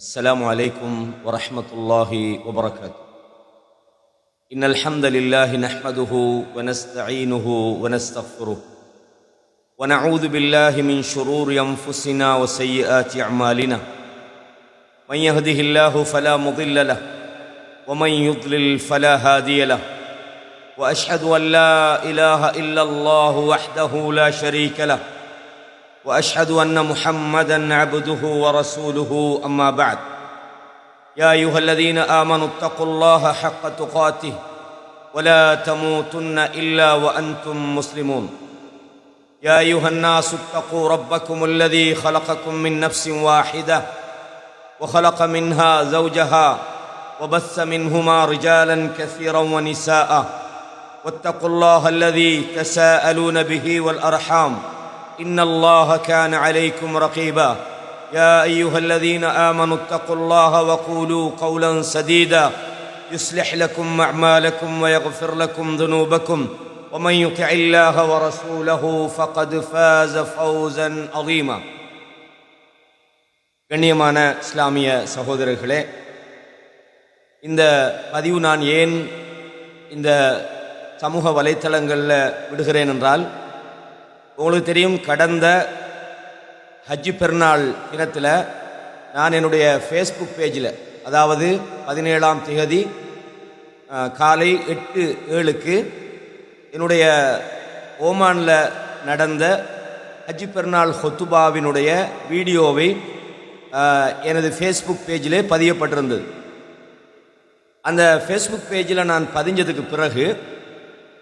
السلام عليكم ورحمة الله وبركاته. إن الحمد لله نحمده ونستعينه ونستغفره ونعوذ بالله من شرور أنفسنا وسيئات أعمالنا. من يهده الله فلا مضل له ومن يضلل فلا هادي له. وأشهد أن لا إله إلا الله وحده لا شريك له وأشهد أن محمدًا عبده ورسوله. أما بعد، يا أيها الذين آمنوا اتقوا الله حق تقاته ولا تموتن إلا وأنتم مسلمون. يا أيها الناس اتقوا ربكم الذي خلقكم من نفس واحدة وخلق منها زوجها وبث منهما رجالا كثيرا ونساء واتقوا الله الذي تساءلون به والأرحام إن الله كان عليكم رقيبا. يا أيها الذين آمنوا اتقوا الله وقولوا قولا سديدا يصلح لكم أعمالكم ويغفر لكم ذنوبكم ومن يطع الله ورسوله فقد فاز فوزا عظيما. கண்ணியமான இஸ்லாமிய சகோதரர்களே, இந்த பதிவு நான் ஏன் இந்த சமூக வலைத்தளங்களில் விடுகிறேன் என்றால், உங்களுக்கு தெரியும், கடந்த ஹஜ்ஜு பெருநாள் தினத்தில் நான் என்னுடைய ஃபேஸ்புக் பேஜில், அதாவது 17ஆம் திகதி காலை 8:07 என்னுடைய ஓமானில் நடந்த ஹஜ்ஜு பெருநாள் ஹுத்துபாவினுடைய வீடியோவை எனது ஃபேஸ்புக் பேஜிலே பதியப்பட்டிருந்தது. அந்த ஃபேஸ்புக் பேஜில் நான் பதிஞ்சதுக்கு பிறகு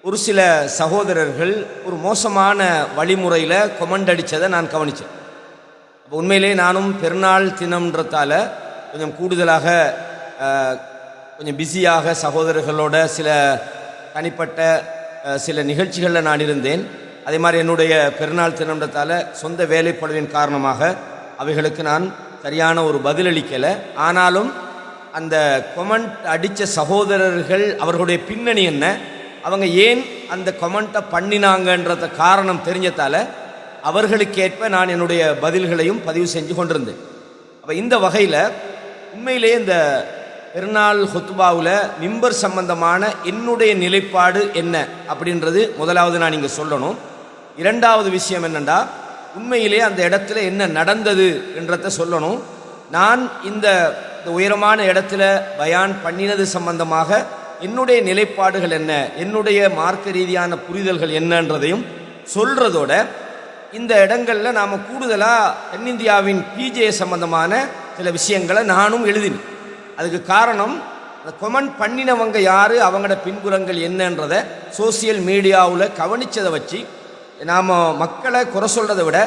ஒரு சில சகோதரர்கள் ஒரு மோசமான வழிமுறையில் கொமெண்ட் அடித்ததை நான் கவனித்தேன். அப்போ உண்மையிலே நானும் பெருநாள் தினம்ன்றதால கொஞ்சம் கூடுதலாக கொஞ்சம் பிஸியாக சகோதரர்களோட சில தனிப்பட்ட சில நிகழ்ச்சிகளில் நான் இருந்தேன். அதே மாதிரி என்னுடைய பெருநாள் தினம்ன்றதால சொந்த வேலைப்பளுவின் காரணமாக அவைகளுக்கு நான் சரியான ஒரு பதிலளிக்கலை. ஆனாலும் அந்த கொமெண்ட் அடித்த சகோதரர்கள் அவர்களுடைய பின்னணி என்ன, அவங்க ஏன் அந்த கமெண்ட்டை பண்ணினாங்கன்றத காரணம் தெரிஞ்சதால அவர்களுக்கேற்ப நான் என்னுடைய பதில்களையும் பதிவு செஞ்சு கொண்டிருந்தேன். அப்போ இந்த வகையில் உண்மையிலேயே இந்த பெருநாள் ஹுத்பாவில் மிம்பர் சம்பந்தமான என்னுடைய நிலைப்பாடு என்ன அப்படின்றது முதலாவது நான் இங்கே சொல்லணும். இரண்டாவது விஷயம் என்னென்னா, உண்மையிலே அந்த இடத்துல என்ன நடந்தது என்றதை சொல்லணும். நான் இந்த உயரமான இடத்துல பயான் பண்ணினது சம்பந்தமாக என்னுடைய நிலைப்பாடுகள் என்ன, என்னுடைய மார்க்க ரீதியான புரிதல்கள் என்னன்றதையும் சொல்கிறதோட, இந்த இடங்களில் நாம் கூடுதலாக தென்னிந்தியாவின் பிஜே சம்பந்தமான சில விஷயங்களை நானும் எழுதினேன். அதுக்கு காரணம், அந்த கொமெண்ட் பண்ணினவங்க யார், அவங்களோட பின்புறங்கள் என்னன்றதை சோசியல் மீடியாவில் கவனித்ததை வச்சு நாம் மக்களை குறை சொல்கிறத விட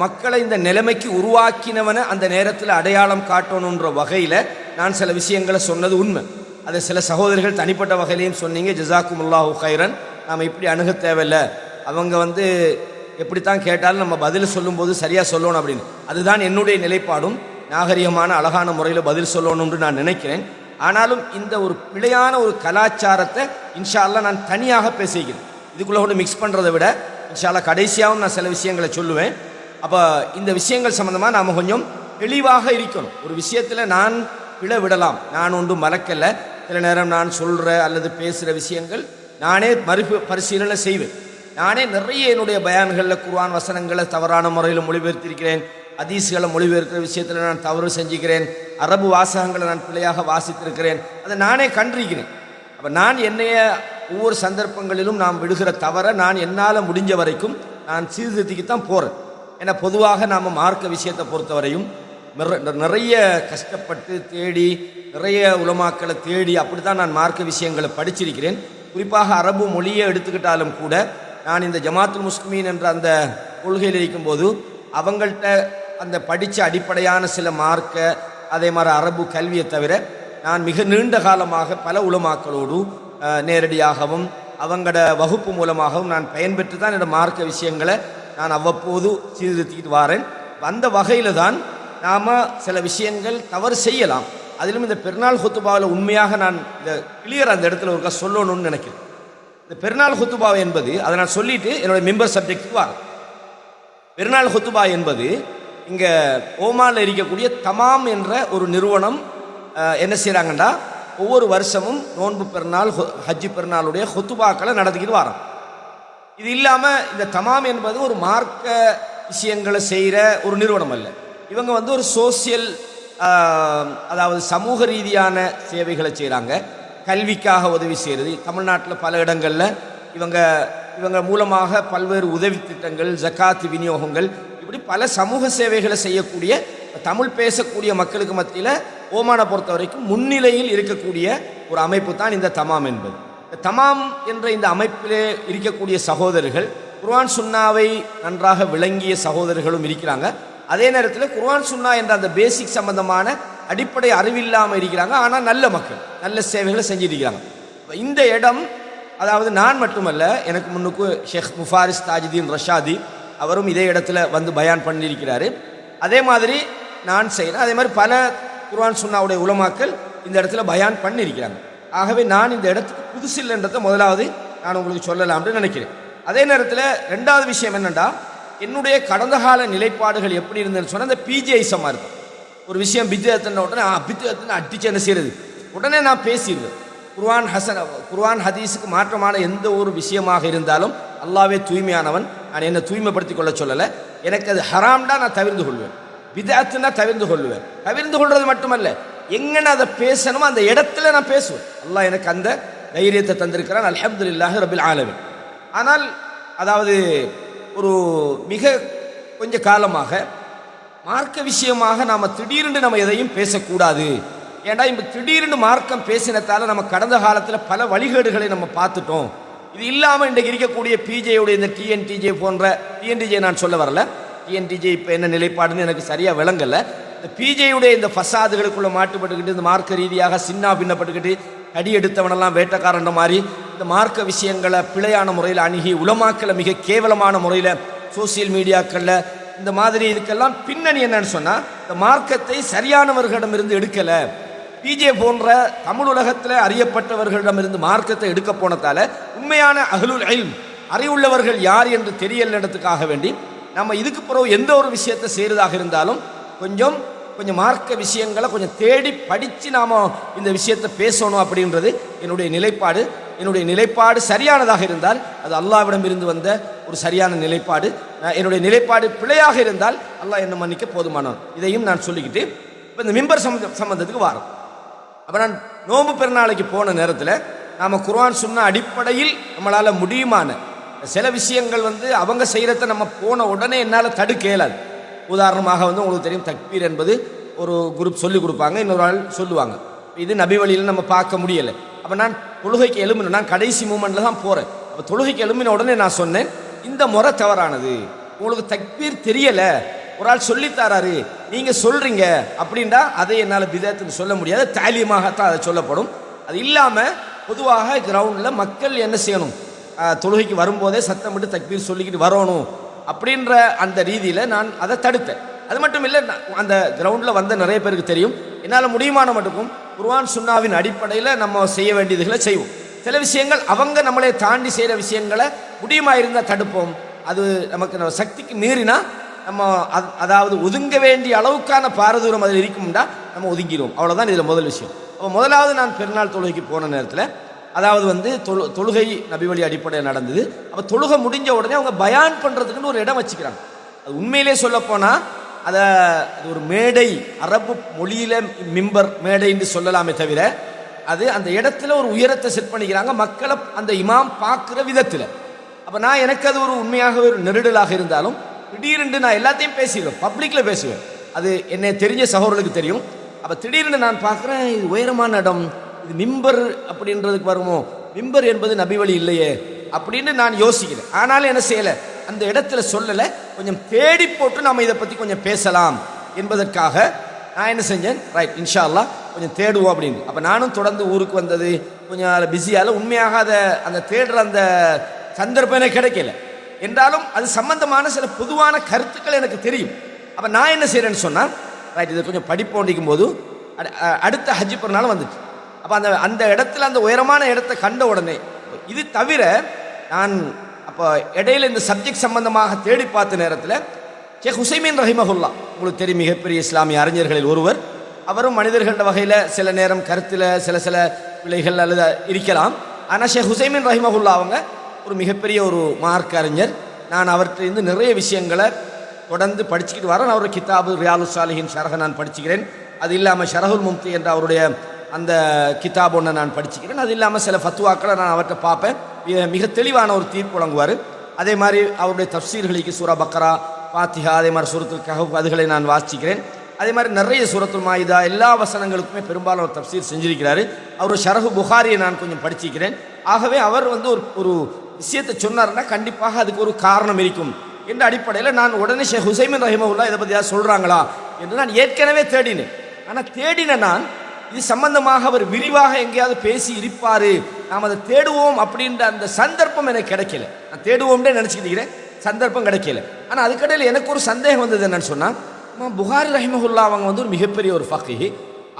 மக்களை இந்த நிலைமைக்கு உருவாக்கினவனை அந்த நேரத்தில் அடையாளம் காட்டணுன்ற வகையில் நான் சில விஷயங்களை சொன்னது உண்மை. அதை சில சகோதரர்கள் தனிப்பட்ட வகையிலையும் சொன்னீங்க, ஜஸாக்குமுல்லாஹு ஹைரன், நாம் இப்படி அணுக தேவையில்லை, அவங்க எப்படித்தான் கேட்டாலும் நம்ம பதில் சொல்லும்போது சரியாக சொல்லணும் அப்படின்னு. அதுதான் என்னுடைய நிலைப்பாடும், நாகரிகமான அழகான முறையில் பதில் சொல்லணும்னு நான் நினைக்கிறேன். ஆனாலும் இந்த ஒரு பிழையான ஒரு கலாச்சாரத்தை இன்ஷா அல்லாஹ் நான் தனியாக பேசிக்கிறேன். இதுக்குள்ளே கொண்டு மிக்ஸ் பண்ணுறதை விட இன்ஷா அல்லாஹ் கடைசியாகவும் நான் சில விஷயங்களை சொல்லுவேன். அப்போ இந்த விஷயங்கள் சம்மந்தமாக நாம் கொஞ்சம் தெளிவாக இருக்கணும். ஒரு விஷயத்தில் நான் பிழை விடலாம், நான் ஒன்றும் மறக்கலை. சில நேரம் நான் சொல்கிற அல்லது பேசுகிற விஷயங்கள் நானே பரிசீலனை செய்வேன். நானே நிறைய என்னுடைய பயான்களில் குர்ஆன் வசனங்களை தவறான முறையில் மொழிபெயர்த்திருக்கிறேன். ஹதீஸ்களை மொழிபெயர்க்கிற விஷயத்தில் நான் தவறு செஞ்சுக்கிறேன். அரபு வாசகங்களை நான் பிழையாக வாசித்திருக்கிறேன். அதை நானே கண்டிருக்கிறேன். அப்போ நான் என்னைய ஒவ்வொரு சந்தர்ப்பங்களிலும் நாம் விடுகிற தவறை நான் என்னால் முடிஞ்ச வரைக்கும் நான் சீர்திருத்திக்குத்தான் போகிறேன். ஏன்னா பொதுவாக நாம் மார்க்க விஷயத்தை பொறுத்தவரையும் நிறைய கஷ்டப்பட்டு தேடி, நிறைய உலமாக்களை தேடி அப்படி தான் நான் மார்க்க விஷயங்களை படிச்சிருக்கிறேன். குறிப்பாக அரபு மொழியை எடுத்துக்கிட்டாலும் கூட நான் இந்த ஜமாத்துல் முஸ்லிமீன் என்ற அந்த கொள்கையில் இருக்கும்போது அவங்கள்ட்ட அந்த படித்த அடிப்படையான சில மார்க்க, அதே மாதிரி அரபு கல்வியை தவிர நான் மிக நீண்ட காலமாக பல உலமாக்களோடு நேரடியாகவும் அவங்களோட வகுப்பு மூலமாகவும் நான் பயன்பெற்று தான் என்னோட மார்க்க விஷயங்களை நான் அவ்வப்போது சீர்திருத்திக்கிட்டு வாரேன். அந்த வகையில் தான் நாம் சில விஷயங்கள் தவறு செய்யலாம். அதிலும் இந்த பெருநாள் ஹுத்துபாவில் உண்மையாக நான் இதை கிளியர் அந்த இடத்துல ஒருக்கா சொல்லணும்னு நினைக்கிறேன். இந்த பெருநாள் ஹுத்துபா என்பது, அதை நான் சொல்லிட்டு என்னோடய மெம்பர் சப்ஜெக்டுக்கு வர, பெருநாள் ஹுத்துபா என்பது இங்கே ஓமானில் இருக்கக்கூடிய தமாம் என்ற ஒரு நிறுவனம் என்ன செய்கிறாங்கண்டா ஒவ்வொரு வருஷமும் நோன்பு பெருநாள் ஹஜ்ஜி பெருநாளுடைய ஹுத்துபாக்களை நடத்திக்கிட்டு வரோம். இது இல்லாமல் இந்த தமாம் என்பது ஒரு மார்க்க விஷயங்களை செய்கிற ஒரு நிறுவனம் அல்ல. இவங்க வந்து ஒரு சோசியல் அதாவது சமூக ரீதியான சேவைகளை செய்கிறாங்க. கல்விக்காக உதவி செய்கிறது. தமிழ்நாட்டில் பல இடங்களில் இவங்க மூலமாக பல்வேறு உதவி திட்டங்கள், ஜக்காத்து விநியோகங்கள், இப்படி பல சமூக சேவைகளை செய்யக்கூடிய தமிழ் பேசக்கூடிய மக்களுக்கு மத்தியில் ஓமானை பொறுத்த வரைக்கும் முன்னிலையில் இருக்கக்கூடிய ஒரு அமைப்பு தான் இந்த தமாம் என்பது. தமாம் என்ற இந்த அமைப்பிலே இருக்கக்கூடிய சகோதரர்கள் குர்ஆன் சுன்னாவை நன்றாக விளங்கிய சகோதரர்களும் இருக்கிறாங்க. அதே நேரத்தில் குர்ஆன் சுன்னா என்ற அந்த பேசிக் சம்பந்தமான அடிப்படை அறிவில்லாமல் இருக்கிறாங்க. ஆனால் நல்ல மக்கள், நல்ல சேவைகளை செஞ்சிருக்கிறாங்க. இந்த இடம், அதாவது நான் மட்டுமல்ல, எனக்கு முன்னுக்கு ஷேக் முஃபாரிஸ் தாஜுதீன் ரஷாதி அவரும் இதே இடத்துல வந்து பயான் பண்ணியிருக்கிறாரு. அதே மாதிரி நான் செய்கிறேன். அதே மாதிரி பல குர்ஆன் சுன்னாவுடைய உலமாக்கள் இந்த இடத்துல பயான் பண்ணியிருக்கிறாங்க. ஆகவே நான் இந்த இடத்துக்கு புதுசில்லைன்றதை முதலாவது நான் உங்களுக்கு சொல்லலாம்னு நினைக்கிறேன். அதே நேரத்தில் ரெண்டாவது விஷயம் என்னென்னா, என்னுடைய கடந்த கால நிலைப்பாடுகள் எப்படி இருந்ததுன்னு சொன்னால், இந்த பிஜேஐசமாக இருக்கும். ஒரு விஷயம் பித்அத்துன உடனே பித்அத்துன்னு அடிச்சு என்ன செய்கிறது, உடனே நான் பேசிடுவேன். குர்ஆன் ஹதீஸுக்கு மாற்றமான எந்த ஒரு விஷயமாக இருந்தாலும் அல்லாவே தூய்மையானவன், நான் என்னை தூய்மைப்படுத்திக் கொள்ள சொல்லலை. எனக்கு அது ஹராம்டா நான் தவிர்த்து கொள்வேன், பித்அத்துன்னா தவிர்த்து கொள்வேன். தவிர்த்து கொள்வது மட்டுமல்ல, எங்கே அதை பேசணுமோ அந்த இடத்துல நான் பேசுவேன். அல்லாஹ் எனக்கு அந்த தைரியத்தை தந்திருக்கிறான், அல்ஹம்துலில்லாஹி ரபில் ஆலமீன். ஆனால் அதாவது ஒரு மிக கொஞ்ச காலமாக மார்க்க விஷயமாக நாம் திடீரென்று நம்ம எதையும் பேசக்கூடாது. ஏன்னா இப்போ திடீரென்று மார்க்கம் பேசினத்தால் நம்ம கடந்த காலத்தில் பல வழிகேடுகளை நம்ம பார்த்துட்டோம். இது இல்லாமல் இன்றைக்கு இருக்கக்கூடிய பிஜேயுடைய இந்த டிஎன்டிஜே நான் சொல்ல வரல. டிஎன்டிஜே இப்போ என்ன நிலைப்பாடுன்னு எனக்கு சரியாக விளங்கலை. இந்த பிஜேயுடைய இந்த ஃபசாதுகளுக்குள்ளே மாட்டுப்பட்டுக்கிட்டு, இந்த மார்க்க ரீதியாக சின்ன பின்னப்பட்டுக்கிட்டு, அடி எடுத்தவனெல்லாம் வேட்டக்காரன்ற மாதிரி இந்த மார்க்க விஷயங்களை பிழையான முறையில் அணுகி உலமாக்களை மிக கேவலமான முறையில் சோசியல் மீடியாக்களில் இந்த மாதிரி இதுக்கெல்லாம் பின்னணி என்னன்னு சொன்னால், இந்த மார்க்கத்தை சரியானவர்களிடமிருந்து எடுக்கலை. பிஜே போன்ற தமிழ் உலகத்தில் அறியப்பட்டவர்களிடமிருந்து மார்க்கத்தை எடுக்க போனதால உண்மையான அஹ்லுல் இல்ம் அறிவுள்ளவர்கள் யார் என்று தெரியலன்றதுக்காக வேண்டி நம்ம இதுக்கு பிறகு எந்த ஒரு விஷயத்தை செய்கிறதாக இருந்தாலும் கொஞ்சம் மார்க்க விஷயங்களை கொஞ்சம் தேடி படித்து நாம் இந்த விஷயத்தை பேசணும் அப்படின்றது என்னுடைய நிலைப்பாடு. என்னுடைய நிலைப்பாடு சரியானதாக இருந்தால் அது அல்லாஹ்விடம் இருந்து வந்த ஒரு சரியான நிலைப்பாடு. என்னுடைய நிலைப்பாடு பிழையாக இருந்தால் அல்லாஹ் என்ன மன்னிக்க போதுமானவன். இதையும் நான் சொல்லிக்கிட்டு இப்போ இந்த மிம்பர் சம்பந்தத்துக்கு வாரம். அப்போ நான் நோன்பு பெருநாளைக்கு போன நேரத்தில் நாம் குர்ஆன் சுன்னா அடிப்படையில் நம்மளால் முடியுமான சில விஷயங்கள் அவங்க செய்கிறத நம்ம போன உடனே என்னால் தடுக்க இயலாது. உதாரணமாக உங்களுக்கு தெரியும், தக்பீர் என்பது ஒரு குரூப் சொல்லிக் கொடுப்பாங்க, இன்னொரு ஆள் சொல்லுவாங்க. இது நபி வழியில் நம்ம பார்க்க முடியலை. அப்போ நான் தொழுகைக்கு எழும்பினேன், நான் கடைசி மூமெண்ட்டில் தான் போகிறேன். அப்போ தொழுகைக்கு எழும்பின உடனே நான் சொன்னேன், இந்த முறை தவறானது, உங்களுக்கு தக்பீர் தெரியலை, ஒரு ஆள் சொல்லித்தாராரு, நீங்கள் சொல்கிறீங்க அப்படின்டா அதை என்னால் பிதஅத்துன்னு சொல்ல முடியாது, தாலீமாகத்தான் அதை சொல்லப்படும். அது இல்லாமல் பொதுவாக கிரவுண்டில் மக்கள் என்ன செய்யணும், தொழுகைக்கு வரும்போதே சத்தமிட்டு தக்பீர் சொல்லிக்கிட்டு வரணும் அப்படின்ற அந்த ரீதியில் நான் அதை தடுத்தேன். அது மட்டும் இல்லை, அந்த கிரவுண்டில் வந்த நிறைய பேருக்கு தெரியும், என்னால் முடியுமான மட்டுக்கும் குர்ஆன் சுன்னாவின் அடிப்படையில் நம்ம செய்ய வேண்டியதுகளை செய்வோம். சில விஷயங்கள் அவங்க நம்மளை தாண்டி செய்கிற விஷயங்களை முடியுமா இருந்தால் தடுப்போம். அது நமக்கு நம்ம சக்திக்கு மீறினா நம்ம அதாவது ஒதுங்க வேண்டிய அளவுக்கான பாரதூரம் அதில் இருக்கும்டா நம்ம ஒதுங்கிடுவோம். அவ்வளோதான் இதில் முதல் விஷயம். அப்போ முதலாவது நான் பெருநாள் தொழுகைக்கு போன நேரத்தில் அதாவது தொழுகை நபி வழி அடிப்படையில் நடந்தது. அப்போ தொழுகை முடிஞ்ச உடனே அவங்க பயான் பண்ணுறதுக்குன்னு ஒரு இடம் வச்சுக்கிறாங்க. அது உண்மையிலே சொல்லப்போனால் அது ஒரு மேடை, அரபு மொழியில் மிம்பர் மேடைன்னு சொல்லலாமே தவிர அது அந்த இடத்துல ஒரு உயரத்தை செட் பண்ணிக்கிறாங்க மக்களை அந்த இமாம் பார்க்குற விதத்தில். அப்போ எனக்கு அது ஒரு உண்மையாக ஒரு நெருடலாக இருந்தாலும் திடீரென்று நான் எல்லாத்தையும் பேசிடுவேன், பப்ளிக்கில் பேசுவேன். அது என்னை தெரிஞ்ச சகோதரர்களுக்கு தெரியும். அப்போ திடீரென்று நான் பார்க்குறேன், இது உயரமான இடம், இது மிம்பர் அப்படின்றதுக்கு வருமோ, மிம்பர் என்பது நபி வழி இல்லையே அப்படின்னு நான் யோசிக்கிறேன். ஆனாலும் என்ன செய்யலை, அந்த இடத்துல சொல்லலை, கொஞ்சம் தேடி போட்டு நம்ம இதை பற்றி கொஞ்சம் பேசலாம் என்பதற்காக நான் என்ன செஞ்சேன், ரைட் இன்ஷா அல்லாஹ் கொஞ்சம் தேடுவோம் அப்படின்னு. அப்போ நானும் தொடர்ந்து ஊருக்கு வந்தது கொஞ்சம் பிஸியால் உண்மையாக அந்த தேடுற அந்த சந்தர்ப்பம் எனக்கு கிடைக்கல. என்றாலும் அது சம்பந்தமான சில பொதுவான கருத்துக்கள் எனக்கு தெரியும். அப்போ நான் என்ன செய்கிறேன்னு சொன்னால், ரைட் இதை கொஞ்சம் படிப்போண்டிக்கும் போது அடுத்த ஹஜ்ஜி பெருநாள் வந்துச்சு. அப்போ அந்த இடத்துல அந்த உயரமான இடத்தை கண்ட உடனே இது தவிர நான் அப்போ இடையில இந்த சப்ஜெக்ட் சம்பந்தமாக தேடி பார்த்த நேரத்தில் ஷேக் உசைமீன் ரஹிமஹுல்லா உங்களுக்கு தெரியும், மிகப்பெரிய இஸ்லாமிய அறிஞர்களில் ஒருவர். அவரும் மனிதர்கள வகையில் சில நேரம் கருத்தில் சில பிழைகள் அல்லது இருக்கலாம். ஆனால் ஷேக் உசைமீன் ரஹிமஹுல்லா அவங்க ஒரு மிகப்பெரிய ஒரு மார்க்க அறிஞர். நான் அவர்கிட்ட நிறைய விஷயங்களை தொடர்ந்து படிச்சுக்கிட்டு வரேன். அவருடைய கிதாபு ரியாலு சாலிஹின் ஷரஹை நான் படிச்சுக்கிறேன். அது இல்லாமல் ஷரஹுல் மும்தி என்ற அவருடைய அந்த கிதாப் ஒன்றை நான் படிச்சுக்கிறேன். அது இல்லாமல் சில ஃபத்வாக்களை நான் அவர்கிட்ட பார்ப்பேன். மிக தெளிவான ஒரு தீர்ப்பு வழங்குவார். அதே மாதிரி அவருடைய தஃப்சீர்களுக்கு சூரா பக்ரா, ஃபாத்திஹா, அதே மாதிரி சூரத்துல் கஹஃப் அதுகளை நான் வாசிக்கிறேன். அதே மாதிரி நிறைய சூரத்துல் மாயிதா எல்லா வசனங்களுக்குமே பெரும்பாலும் அவர் தஃப்சீர் செஞ்சிருக்கிறாரு. அவர் ஷரஹு புகாரியை நான் கொஞ்சம் படிச்சிக்கிறேன். ஆகவே அவர் ஒரு விஷயத்தை சொன்னார்னா கண்டிப்பாக அதுக்கு ஒரு காரணம் இருக்கும் என்ற அடிப்படையில் நான் உடனே ஷேக் உசைமீன் ரஹிமஹுல்லா இதை பற்றி சொல்கிறாங்களா என்று நான் ஏற்கனவே தேடினேன். ஆனால் தேடின நான் இது சம்பந்தமாக அவர் விரிவாக எங்கேயாவது பேசி இருப்பார், நாம் அதை தேடுவோம் அப்படின்ற அந்த சந்தர்ப்பம் எனக்கு கிடைக்கல. நான் தேடுவோம்னே நினச்சிக்கிறேன், சந்தர்ப்பம் கிடைக்கல. ஆனால் அதுக்கடையில் எனக்கு ஒரு சந்தேகம் வந்தது. என்னன்னு சொன்னால், புகாரி ரஹிமஹுல்லா அவங்க ஒரு மிகப்பெரிய ஒரு ஃபக்கீஹ்.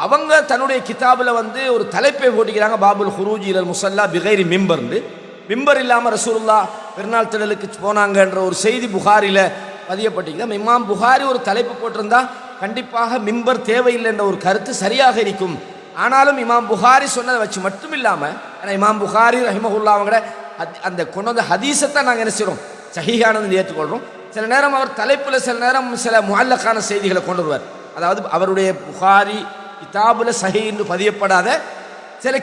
அவங்க தன்னுடைய கிதாபில் ஒரு தலைப்பை போட்டிக்கிறாங்க, பாபுல் ஹுரூஜி இலல் முஸல்லா பிகைரி மிம்பர்னு. மிம்பர் இல்லாமல் ரசூலுல்லா பெருநாள் திடலுக்கு போனாங்கன்ற ஒரு செய்தி புகாரில் பதியப்பட்டிருக்கிறது. இமாம் புகாரி ஒரு தலைப்பு போட்டிருந்தா கண்டிப்பாக மிம்பர் தேவையில்லை என்ற ஒரு கருத்து சரியாக இருக்கும். ஆனாலும் இமாம் புகாரி சொன்னதை வச்சு மட்டும் இல்லாமல், ஏன்னா இமாம் புகாரி ரஹிமஹுல்லா அவங்கள அந்த கொண்டு வந்த ஹதீஸை நாங்கள் என்ன செய்கிறோம், சஹீஹானது ஏற்றுக்கொள்கிறோம். சில நேரம் அவர் தலைப்பில் சில நேரம் சில முஅல்லக்கான செய்திகளை கொண்டு வருவார். அதாவது அவருடைய புகாரி கிதாபுல சஹீஹ் என்று பதியப்படாத சில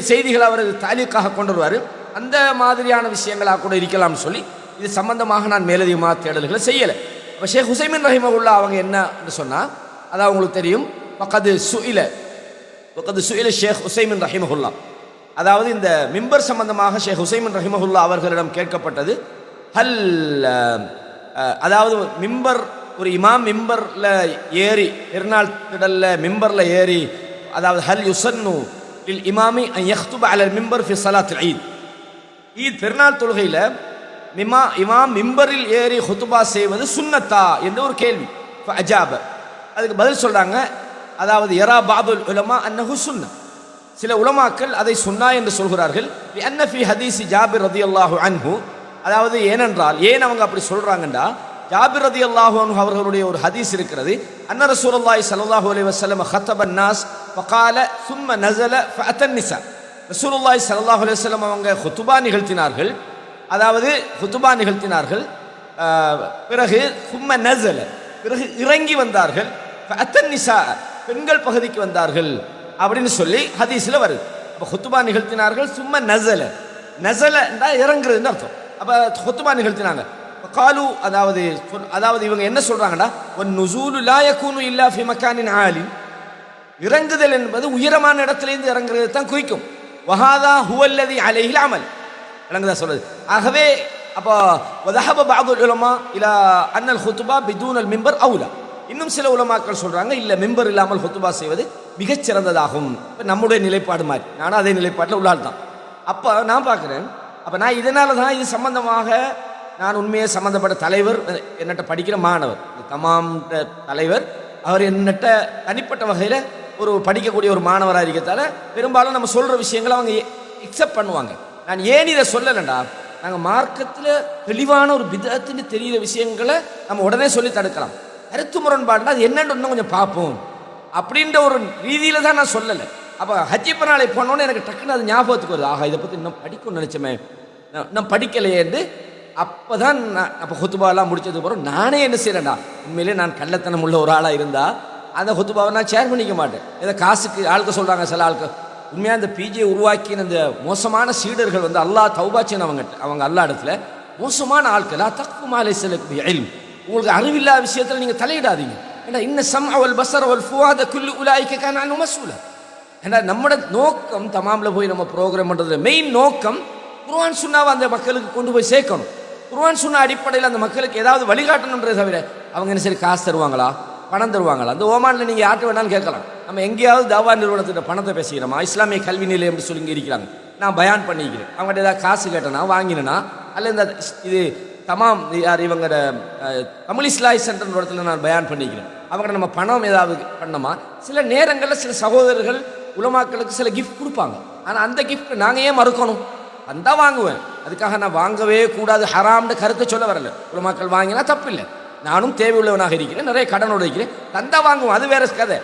செய்திகளை அவர் தாலீக்காக கொண்டு வருவார். அந்த மாதிரியான விஷயங்களாக கூட இருக்கலாம்னு சொல்லி இது சம்பந்தமாக நான் மேலதிகமாக தேடல்களை செய்யலை. இப்போ ஷேக் உசைமீன் ரஹிமஹுல்லா அவங்க என்ன சொன்னால், அதாவது உங்களுக்கு தெரியும், வகது சுஇல ஷேக் உசைமீன் ரஹிமஹுல்லா, அதாவது இந்த மிம்பர் சம்பந்தமாக ஷேக் உசைமீன் ரஹிமஹுல்லா அவர்களிடம் கேட்கப்பட்டது. அதாவது மிம்பர், ஒரு இமாம் மிம்பரில் ஏறி பெருநாள் திடலில் மிம்பரில் ஏறி, அதாவது ஹல் யுசன்னு லில் இமாமி அன் யக்துப அலல் மிம்பர் ஃபி ஸலாத்தில் ஈத் பெருநாள் தொழுகையில் இமாம் மிம்பரில் ஏறி ஹுத்துபா செய்வது சுன்னத்தா என்று ஒரு கேள்வி. அஜாப, அதுக்கு பதில் சொல்றாங்க, அதாவது யரா பாதுல் உலமா அன்னஹு சுன்னா, சில உலமாக்கள் அதை சுன்னா என்று சொல்கிறார்கள். அன்ன ஃபி ஹதீஸி ஜாபிர் ரலியல்லாஹு அன்ஹு, அதாவது ஏனென்றால் ஏன் அவங்க அப்படி சொல்றாங்கண்டா, ஜாபிர் ரலியல்லாஹு அன்ஹு அவர்களுடைய ஒரு ஹதீஸ் இருக்கிறது. அன்ன ரசூலுல்லாஹி ஸல்லல்லாஹு அலைஹி வஸல்லம் ஹத்தபன் நாஸ் ஃபகால சும்ம நஸல ஃபஅத்தன் நிஸா, ரசூலுல்லாஹி ஸல்லல்லாஹு அலைஹி வஸல்லம் அவங்க ஹுத்துபா நிகழ்த்தினார்கள். அதாவது ஹுத்துபா நிகழ்த்தினார்கள், பிறகு சும்ம நஸல, பிறகு இறங்கி வந்தார்கள், ஃபஅத்தன் நிஸா, பெண்கள் பகுதிக்கு வந்தார்கள் அப்படின்னு சொல்லி ஹதீஸில் வருது. அப்போ ஹுத்துபா நிகழ்த்தினார்கள், சும்ம நஸல, நஸலன்னா இறங்குறதுன்னு அர்த்தம். அப்போ ஹுத்துபா நிகழ்த்தினாங்க. காலு, அதாவது இவங்க என்ன சொல்றாங்கன்னா, ஒன் நுசூலு லா யகூனு இல்லா ஃபி மக்கானின் ஆலி, இறங்குதல் என்பது உயரமான இடத்திலிருந்து இறங்குறது தான் குறிக்கும். வஹாதா ஹுவல்லதி அலைஹில் அமல், விளங்குதா சொல்றது. ஆகவே அப்போ வதஹப பஅதுல் உலமா இலா அன்னல் ஹுத்துபா பிதூனல் மிம்பர் அவுலா, இன்னும் சில உலமாக்கள் சொல்றாங்க இல்ல மிம்பர் இல்லாமல் ஹுத்துபா செய்வது மிகச் சிறந்ததாகும். இப்போ நம்முடைய நிலைப்பாடு மாதிரி, நானும் அதே நிலைப்பாட்டில் உள்ளால் தான். அப்போ நான் பார்க்குறேன், அப்போ நான் இதனால தான் இது சம்பந்தமாக நான் உண்மையே சம்மந்தப்பட்ட தலைவர், என்னட்ட படிக்கிற மாணவர், தமாம் தலைவர், அவர் என்னட்ட தனிப்பட்ட வகையில் ஒரு படிக்கக்கூடிய ஒரு மாணவராக இருக்கிறதால பெரும்பாலும் நம்ம சொல்கிற விஷயங்களை அவங்க எக்ஸப்ட் பண்ணுவாங்க. நான் ஏன் இதை சொல்லலைண்டா, நாங்கள் மார்க்கத்தில் தெளிவான ஒரு பிதஅத்துன்னு தெரிகிற விஷயங்களை நம்ம உடனே சொல்லி தடுக்கலாம். கருத்து முரண்பாடுனா அது என்னென்னு இன்னும் கொஞ்சம் பார்ப்போம் அப்படின்ற ஒரு ரீதியில் தான் நான் சொல்லலை. அப்போ ஹஜ்ஜி நாளை போனோன்னு எனக்கு டக்குன்னு அது ஞாபகத்துக்கு வருது, ஆகா இதை பற்றி இன்னும் படிக்கணும்னு நினச்சமே, நான் படிக்கலையேன்னு. அப்போ தான் நான் அப்போ ஹுத்துபாலாம் முடிச்சதுக்கு அப்புறம் நானே என்ன செய்கிறேன்டா, உண்மையிலே நான் கள்ளத்தனம் உள்ள ஒரு ஆளாக இருந்தால் அந்த ஹுத்துபாவை நான் ஷேர் பண்ணிக்க மாட்டேன். ஏதோ காசுக்கு ஆளுக்க சொல்கிறாங்க சில ஆளுக்கு. உண்மையாக அந்த பிஜே உருவாக்கின அந்த மோசமான சீடர்கள் அல்லாஹ் தௌபா செய்யணும். அவங்க அல்லா இடத்துல மோசமான ஆட்கள். தக்கு மாலை செலுக்கு இல்ம், உங்களுக்கு அறிவில்லாத விஷயத்தில் நீங்கள் தலையிடாதீங்க. ஏன்னா இன்ன சம் அவல் பசர் அவல் ஃபுவாத குல்லு உலாய்க்க கான மசூல. ஏன்னா நம்மளோட நோக்கம் தமாமில் போய் நம்ம ப்ரோக்ராம் பண்ணுறதுல மெயின் நோக்கம் குர்ஆன் சுன்னாவை அந்த மக்களுக்கு கொண்டு போய் சேர்க்கணும். குர்ஆன் சுன்னா அடிப்படையில் அந்த மக்களுக்கு ஏதாவது வழிகாட்டணுன்றதை தவிர அவங்க என்ன சரி காசு தருவாங்களா, பணம் தருவாங்களா? அந்த ஓமானில் நீங்கள் யார்கிட்ட வேணாலும் கேட்கலாம். நம்ம எங்கேயாவது தாவா நிறுவனத்திட்ட பணத்தை பேசிக்கிறோமா? இஸ்லாமிய கல்வி நிலையம் என்று சொல்லி இருக்கிறாங்க, நான் பயான் பண்ணிக்கிறேன். அவங்கள்ட்ட ஏதாவது காசு கேட்டேனா வாங்கினேனா, அல்ல இந்த இது தமாம் யார் இவங்க தமிழ் இஸ்லாஹி சென்டர் இடத்துல நான் பயான் பண்ணிக்கிறேன், அவங்கள்ட்ட நம்ம பணம் ஏதாவது பண்ணோமா? சில நேரங்களில் சில சகோதரர்கள் உலமாக்களுக்கு சில கிஃப்ட் கொடுப்பாங்க. ஆனால் அந்த கிஃப்ட் நாங்கள் ஏன் மறுக்கணும்? வந்தால் வாங்குவேன், அதுக்காக நான் வாங்கவே கூடாது ஹராம்னு கருத்தை சொல்ல வரல. உலமாக்கள் வாங்கினா தப்பு இல்லை, நானும் தேவையுள்ளவனாக இருக்கிறேன், நிறைய கடனோடு இருக்கிறேன், தந்தா வாங்குவோம், அது வேற கதை.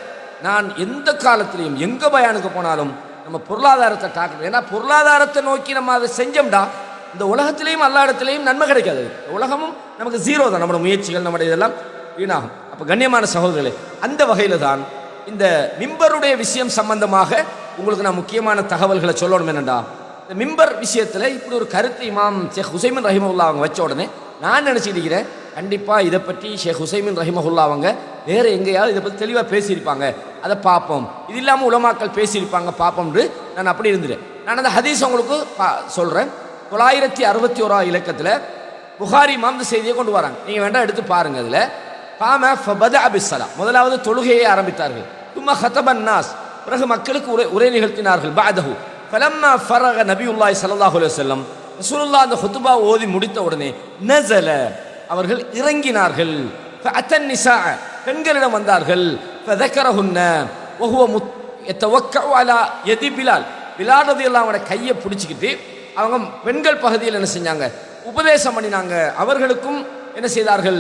நான் எந்த காலத்திலையும் எங்கே பயானுக்கு போனாலும் நம்ம பொருளாதாரத்தை டாக்கணும். ஏன்னா பொருளாதாரத்தை நோக்கி நம்ம அதை செஞ்சோம்டா இந்த உலகத்திலையும் எல்லா இடத்துலையும் நன்மை கிடைக்காது. உலகமும் நமக்கு ஜீரோ தான், நம்மளோட முயற்சிகள் நம்முடைய இதெல்லாம் வீணாகும். அப்போ கண்ணியமான சகோதரர்களே, அந்த வகையில் தான் இந்த மிம்பருடைய விஷயம் சம்பந்தமாக உங்களுக்கு நான் முக்கியமான தகவல்களை சொல்லணும். என்னென்னா, இந்த மிம்பர் விஷயத்தில் இப்படி ஒரு கருத்து இமாம் ஷேக் ஹுசைமின் ரஹிமஹுல்லா அவங்க வச்ச உடனே நான் நினச்சிட்டு இருக்கிறேன், கண்டிப்பாக இதை பற்றி ஷேக் ஹுசைமின் ரஹிமஹுல்லா அவங்க வேறு எங்கேயாவது இதை பற்றி தெளிவாக பேசியிருப்பாங்க, அதை பார்ப்போம், இது இல்லாமல் உலமாக்கள் பேசியிருப்பாங்க பார்ப்போம்னு நான் அப்படி இருந்துட்டேன். நான் அந்த ஹதீஸ் உங்களுக்கு சொல்கிறேன். 961 இலக்கத்தில் புகாரி இமாம் இந்த செய்தியை கொண்டு வராங்க, நீங்கள் வேண்டாம் எடுத்து பாருங்கள். அதில் முதலாவது தொழுகையை ஆரம்பித்தார்கள். தும்ம ஹதபன் நாஸ், பிறகு மக்களுக்கு உரை நிகழ்த்தினார்கள். பாதஹு ஃபலம்மா ஃபரக நபியுல்லாஹி ஸல்லல்லாஹு அலைஹி வஸல்லம், ரசூலுல்லாஹ் அந்த ஹுத்பா ஓதி முடித்த உடனே நஸல அவர்கள் இறங்கினார்கள். ஃபஅத்தன் நிஸா பெண்களிடம் வந்தார்கள். ஃபதக்கரஹுன்ன வஹுவ யதவக்கஉ அலா யதி பிலால், பிலால் ரலியல்லாஹு அன்ஹு கையை பிடிச்சிக்கிட்டு அவங்க பெண்கள் பகுதியில் என்ன செஞ்சாங்க, உபதேசம் பண்ணினாங்க. அவர்களுக்கும் என்ன செய்தார்கள்,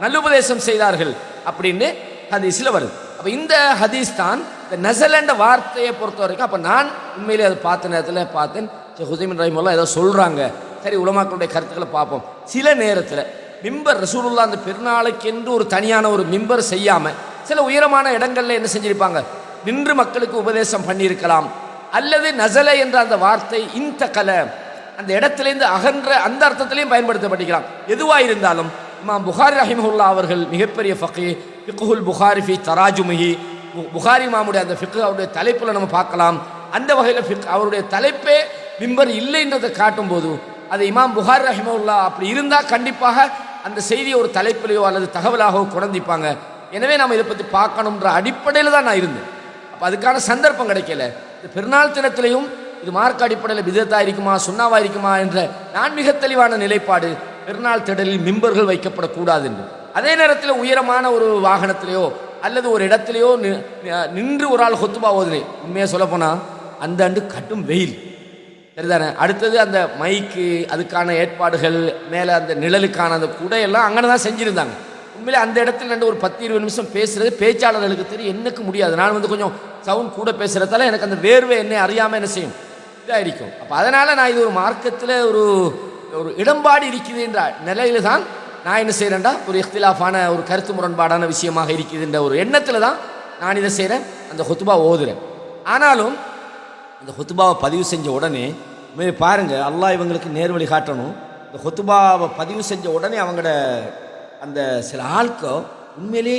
நல்லுபதேசம் செய்தார்கள் அப்படின்னு ஹதீஸில் வருது. அப்போ இந்த ஹதீஸ் தான் இந்த நஸல் என்ற வார்த்தையை பொறுத்த வரைக்கும். அப்போ நான் உண்மையிலே அதை பார்த்த நேரத்தில் பார்த்தேன், ஹுசைமின் ரஹிமஹுல்லாஹ் ஏதோ சொல்கிறாங்க, சரி உலமாக்களுடைய கருத்துக்களை பார்ப்போம். சில நேரத்தில் மிம்பர் ரசூலுல்லாஹ் அந்த பெருநாளைக்கு என்று ஒரு தனியான ஒரு மிம்பர் செய்யாமல் சில உயரமான இடங்களில் என்ன செஞ்சிருப்பாங்க, நின்று மக்களுக்கு உபதேசம் பண்ணியிருக்கலாம். அல்லது நஸல என்ற அந்த வார்த்தை இந்த கலை அந்த இடத்திலேருந்து அகன்ற அந்த அர்த்தத்திலையும் பயன்படுத்தப்பட்டிருக்கலாம். எதுவாக இருந்தாலும் இமாம் புகாரி ரஹிமஹுல்லா அவர்கள் மிகப்பெரிய ஃபக்கீஹ், ஃபிக்ஹுல் புகாரி ஃபி தராஜுமிஹி, புகாரி இமாமுடைய அந்த ஃபிக்ஹ் அவருடைய தலைப்பில் நம்ம பார்க்கலாம். அந்த வகையில் அவருடைய தலைப்பே மிம்பர் இல்லைன்றதை காட்டும் போது அது இமாம் புகாரி ரஹிமஹுல்லா அப்படி இருந்தால் கண்டிப்பாக அந்த செய்தியை ஒரு தலைப்பிலையோ அல்லது தகவலாகவோ குழந்திப்பாங்க. எனவே நம்ம இதை பற்றி பார்க்கணுன்ற அடிப்படையில் தான் நான் இருந்தேன். அப்போ அதுக்கான சந்தர்ப்பம் கிடைக்கல. இந்த பெருநாள் தினத்திலையும் இது மார்க்க அடிப்படையில் பிதத்தாக இருக்குமா சுன்னாவா இருக்குமா என்ற நான் மிக தெளிவான நிலைப்பாடு, பெருநாள் திடலில் மிம்பர்கள் வைக்கப்படக்கூடாது என்று. அதே நேரத்தில் உயரமான ஒரு வாகனத்திலேயோ அல்லது ஒரு இடத்திலேயோ நின்று ஒரு ஆள் ஹுத்பா ஓதுனே, உண்மையாக சொல்லப்போனால் அந்த ஆண்டு கட்டும் வெயில் சரிதானே. அடுத்தது அந்த மைக்கு அதுக்கான ஏற்பாடுகள், மேலே அந்த நிழலுக்கான அந்த குடையெல்லாம் அங்கே தான் செஞ்சுருந்தாங்க. உண்மையிலே அந்த இடத்துல ஒரு 10-20 நிமிஷம் பேசுகிறது பேச்சாளர்களுக்கு தெரியும், எனக்கு முடியாது. நான் கொஞ்சம் சவுண்ட் கூட பேசுகிறதால எனக்கு அந்த வேர்வை என்னை அறியாமல் என்ன செய்யும், இதாக இருக்கும். அப்போ அதனால் நான் இது ஒரு மார்க்கத்தில் ஒரு ஒரு இடம்பாடு இருக்குதுன்ற நிலையில தான் நான் என்ன செய்கிறேன்டா, ஒரு இஃப்திலாஃபான ஒரு கருத்து முரண்பாடான விஷயமாக இருக்குதுன்ற ஒரு எண்ணத்தில் தான் நான் இதை செய்கிறேன், அந்த ஹுத்பா ஓதுறேன். ஆனாலும் இந்த ஹுத்பாவை பதிவு செஞ்ச உடனே பாருங்கள், அல்லாஹ் இவங்களுக்கு நேர்வழி காட்டணும். இந்த ஹுத்பாவை பதிவு செஞ்ச உடனே அவங்களோட அந்த சில ஆட்கள் உண்மையிலே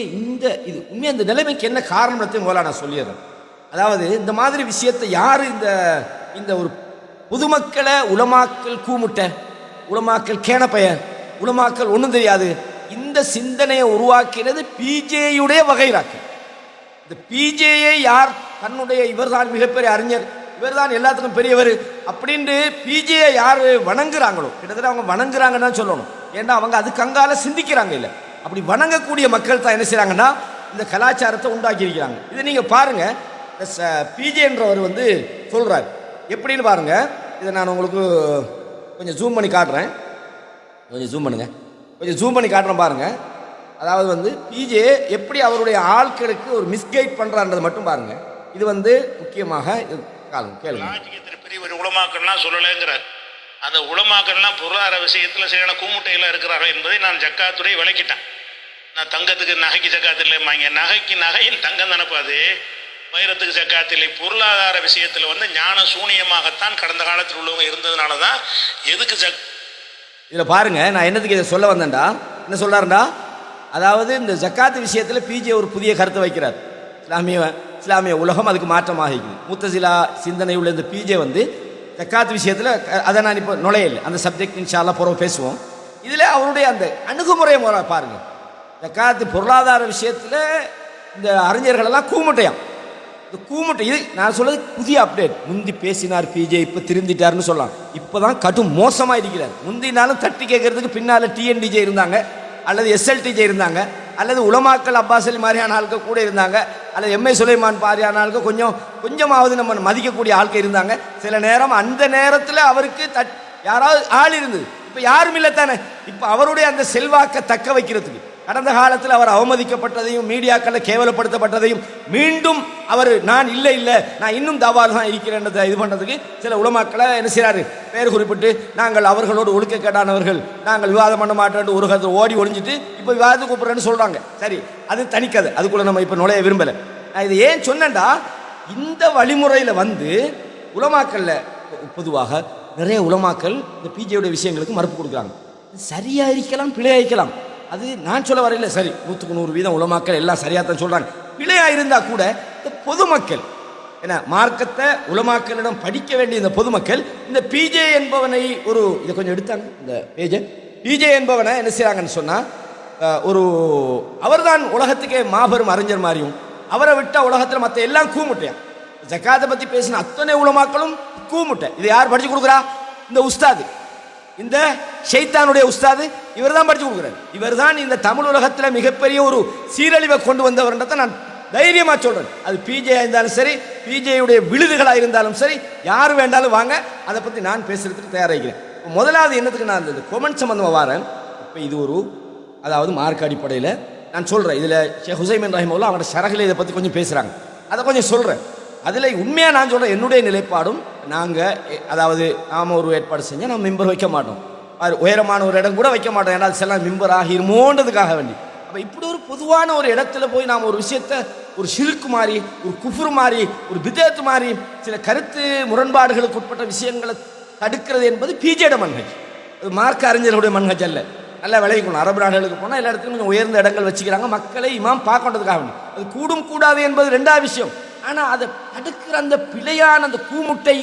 இது உண்மையாக இந்த நிலைமைக்கு என்ன காரணத்தையும் முதல்ல நான் சொல்லிடுறேன். அதாவது இந்த மாதிரி விஷயத்தை யார் இந்த ஒரு பொதுமக்களை உலமாக்கல் கூமுட்ட, உலமாக்கல் கேனப்பைய, உலமாக்கல் ஒன்றும் தெரியாது, இந்த சிந்தனையை உருவாக்கினது பிஜேயுடைய வகைராக்கு. இந்த பிஜேயை யார் தன்னுடைய இவர்தான் மிகப்பெரிய அறிஞர், இவர்தான் எல்லாத்துக்கும் பெரியவர் அப்படின்ட்டு பிஜேயை யார் வணங்குறாங்களோ, கிட்டத்தட்ட அவங்க வணங்குறாங்கன்னு தான் சொல்லணும். ஏன்னா அவங்க அதுக்கு அங்கால சிந்திக்கிறாங்க. இல்லை அப்படி வணங்கக்கூடிய மக்கள் தான் என்ன செய்கிறாங்கன்னா இந்த கலாச்சாரத்தை உண்டாக்கி இருக்கிறாங்க. இதை நீங்கள் பாருங்கள், பிஜேன்றவர் சொல்கிறார் எப்படின்னு பாருங்கள். இதை நான் உங்களுக்கு கொஞ்சம் ஜூம் பண்ணி காட்டுறேன், கொஞ்சம் ஜூம் பண்ணுங்க, கொஞ்சம் ஜூம் பண்ணி காட்டுறேன் பாருங்கள். அதாவது பிஜே எப்படி அவருடைய ஆட்களுக்கு ஒரு மிஸ்கைட் பண்ணுறான்றது மட்டும் பாருங்கள். இது முக்கியமாக கேளுங்க. பெரிய ஒரு உலமாக்கள்லாம் சொல்லலைங்கிறார். அந்த உலமாக்கள்லாம் பொருளாதார விஷயத்தில் சரியான கூமுட்டையில் இருக்கிறார்கள் என்பதை நான் ஜக்காத்துடைய விளக்கிட்டேன். நான் தங்கத்துக்கு நகைக்கு ஜக்காத்து இல்லைம்மாங்க, நகைக்கு நகையின் தங்கம் நினைப்பாது, வைரத்துக்கு ஜக்காத்து இல்லை. பொருளாதார விஷயத்தில் ஞான சூனியமாகத்தான் கடந்த காலத்தில் உள்ளவங்க இருந்ததுனால தான் எதுக்கு இதில் பாருங்க, நான் என்னதுக்கு இதை சொல்ல வந்தேன்டா, என்ன சொல்றாருண்டா, அதாவது இந்த ஜக்காத்து விஷயத்தில் பிஜே ஒரு புதிய கருத்தை வைக்கிறார். இஸ்லாமிய உலகம் அதுக்கு மாற்றமாக இருக்குது. முத்தசிலா சிந்தனை உள்ள இந்த பிஜே ஜக்காத்து விஷயத்தில் அதை நான் இப்போ நுழையில்லை, அந்த சப்ஜெக்ட் இன்ஷா அல்லாஹ் பிறகு பேசுவோம். இதில் அவருடைய அந்த அணுகுமுறை பாருங்கள். ஜக்காத்து பொருளாதார விஷயத்தில் இந்த அறிஞர்களெல்லாம் கூமுட்டையாம். இந்த கூமுட்டை இது நான் சொல்றது புதிய அப்டேட். முந்தி பேசினார் பிஜே, இப்போ திருந்திட்டார்னு சொல்லலாம். இப்போ தான் கடும் மோசமாக இருக்கிறார். முந்தினாலும் தட்டி கேட்கறதுக்கு பின்னால் டிஎன்டிஜே இருந்தாங்க, அல்லது எஸ்எல்டிஜே இருந்தாங்க, அல்லது உலமாக்கல் அப்பாஸ் அலி மாதிரியான ஆட்கள் கூட இருந்தாங்க, அல்லது எம்ஏ சுலைமான் மாதிரியான ஆட்கள் கொஞ்சமாவது நம்ம மதிக்கக்கூடிய ஆட்கள் இருந்தாங்க. சில நேரம் அந்த நேரத்தில் அவருக்கு யாராவது ஆள் இருந்தது. இப்ப யாரும் இல்லை தானே. இப்ப அவருடைய அந்த செல்வாக்கை தக்க வைக்கிறதுக்கு கடந்த காலத்தில் அவர் அவமதிக்கப்பட்டதையும் மீடியாக்களை கேவலப்படுத்தப்பட்டதையும் மீண்டும் அவர் நான் இல்லை நான் இன்னும் தாவால் தான் இருக்கிறேன்றதை இது பண்ணுறதுக்கு சில உலமாக்களை என்ன செய்கிறாரு பேர் குறிப்பிட்டு நாங்கள் அவர்களோடு ஒழுக்கக்கேடானவர்கள், நாங்கள் விவாதம் பண்ண மாட்டோம் ஒரு கருத்து ஓடி ஒழிஞ்சிட்டு இப்போ விவாதத்துக்கு கூப்பிட்றேன்னு சொல்கிறாங்க. சரி, அது தனிக்காது, அதுக்குள்ளே நம்ம இப்போ நுழைய விரும்பலை. நான் இது ஏன் சொன்னேன்டா, இந்த வழிமுறையில் வந்து உலமாக்கல்ல பொதுவாக நிறைய உலமாக்கள் இந்த பிஜேயுடைய விஷயங்களுக்கு மறுப்பு கொடுக்குறாங்க. சரியா இருக்கலாம், பிழையா இருக்கலாம், அது நான் சொல்ல வரையில. சரி, 100% உலமாக்கள் எல்லாம் சரியாக தான் சொல்கிறாங்க. பிழையா இருந்தால் கூட இந்த பொதுமக்கள் என்ன மார்க்கத்தை உலமாக்களிடம் படிக்க வேண்டிய இந்த பொதுமக்கள் இந்த பிஜே என்பவனை இதை கொஞ்சம் எடுத்தாங்க, இந்த பேஜை பிஜே என்பவனை என்ன செய்கிறாங்கன்னு சொன்னால் அவர்தான் உலகத்துக்கே மாபெரும் அறிஞர் மாதிரியும் அவரை விட்ட உலகத்தில் மற்ற எல்லாம் கூமுட்டையா. ஜக்காத்தை பற்றி பேசின அத்தனை உலமாக்களும் கூமுட்டை. இதை யார் படிச்சு கொடுக்குறா? இந்த உஸ்தாது, இந்த ஷைத்தானுடைய உஸ்தாது இவர் தான் படிச்சு கொடுக்குறாரு. இவர் தான் இந்த தமிழ் உலகத்தில் மிகப்பெரிய ஒரு சீரழிவை கொண்டு வந்தவர்ன்றதை நான் தைரியமாக சொல்கிறேன். அது பிஜே இருந்தாலும் சரி, பிஜேயுடைய விழுதுகளாக இருந்தாலும் சரி, யார் வேண்டாலும் வாங்க, அதை பற்றி நான் பேசுறதுக்கு தயாராகிறேன். முதலாவது என்னத்துக்கு நான் இந்த கொமெண்ட் சம்பந்தமாக வரேன். இப்போ இது அதாவது மார்க் அடிப்படையில் நான் சொல்கிறேன். இதில் ஷேக் ஹுசைமின் ரஹிமவுல்லா அவங்களோட ஷரகில் இதை பற்றி கொஞ்சம் பேசுகிறாங்க, அதை கொஞ்சம் சொல்கிறேன். அதில் உண்மையாக நான் சொல்கிறேன், என்னுடைய நிலைப்பாடும் நாங்கள் அதாவது நாம் ஒரு ஏற்பாடு செஞ்சால் நம்ம மிம்பர் வைக்க மாட்டோம், அது உயரமான ஒரு இடம் கூட வைக்க மாட்டோம். ஏன்னா செல்லாம் மிம்பர் ஆகிருமோன்றதுக்காக வேண்டி. அப்போ இப்படி ஒரு பொதுவான ஒரு இடத்துல போய் நாம் ஒரு விஷயத்தை ஒரு ஷிர்க் மாதிரி, ஒரு குஃப்ர் மாதிரி, ஒரு பிதஅத் மாதிரி, சில கருத்து முரண்பாடுகளுக்கு உட்பட்ட விஷயங்களை தடுக்கிறது என்பது பிஜேட மன்ஹஜ், அது மார்க்க அறிஞர்களுடைய மன்ஹஜ் அல்ல. நல்லா விளைவிக்கணும். அரபு நாடுகளுக்கு போனால் எல்லா இடத்துலையும் கொஞ்சம் உயர்ந்த இடங்கள் வச்சுக்கிறாங்க, மக்களை இமாம் பார்க்கறதுக்காக வேண்டி. அது கூடும் கூடாது என்பது ரெண்டாவது விஷயம். ஆனால் அதை தடுக்கிற அந்த பிழையான அந்த கூமுட்டை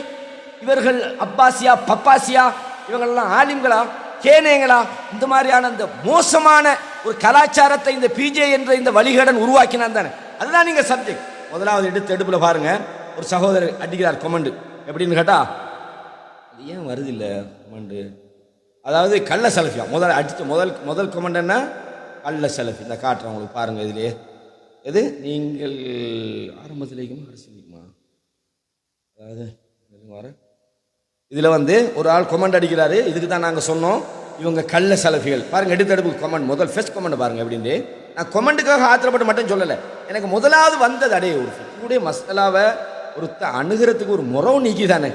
இவர்கள் அப்பாசியா பப்பாசியா இவங்கெல்லாம் ஆலிம்களா கேனேங்களா, இந்த மாதிரியான அந்த மோசமான ஒரு கலாச்சாரத்தை இந்த பிஜே என்ற இந்த வழிகடன் உருவாக்கினான் தானே. அதுதான் நீங்கள் சப்ஜெக்ட். முதலாவது எடுப்பில் பாருங்க, ஒரு சகோதரர் அடிக்கிறார் கொமெண்டு. எப்படின்னு கேட்டா, அது ஏன் வருது இல்லை கொமெண்டு, அதாவது கள்ள செலஃபியா முதல் கொமெண்ட் என்ன, கள்ள செலஃபி. இந்த காட்டுறேன் உங்களுக்கு பாருங்க. இதுலேயே எது நீங்கள் ஆரம்பத்திலேக்குமா கடைசிக்குமா, அதாவது வர இதில் வந்து ஒரு ஆள் கொமெண்ட் அடிக்கிறாரு. இதுக்கு தான் நாங்கள் சொன்னோம் இவங்க கள்ள செலஃபிகள். பாருங்க, எடுப்பு கொமெண்ட், முதல் ஃபர்ஸ்ட் கொமெண்ட் பாருங்க. எப்படின்னு நான் கொமெண்ட்டுக்காக ஆத்திரப்பட்டு மட்டும் சொல்லலை, எனக்கு முதலாவது வந்தது அடைய ஒரு ஃபிக்ஹுடைய மஸ்அலாவை ஒருத்த அணுகிறதுக்கு ஒரு முறை நீக்கி தானே.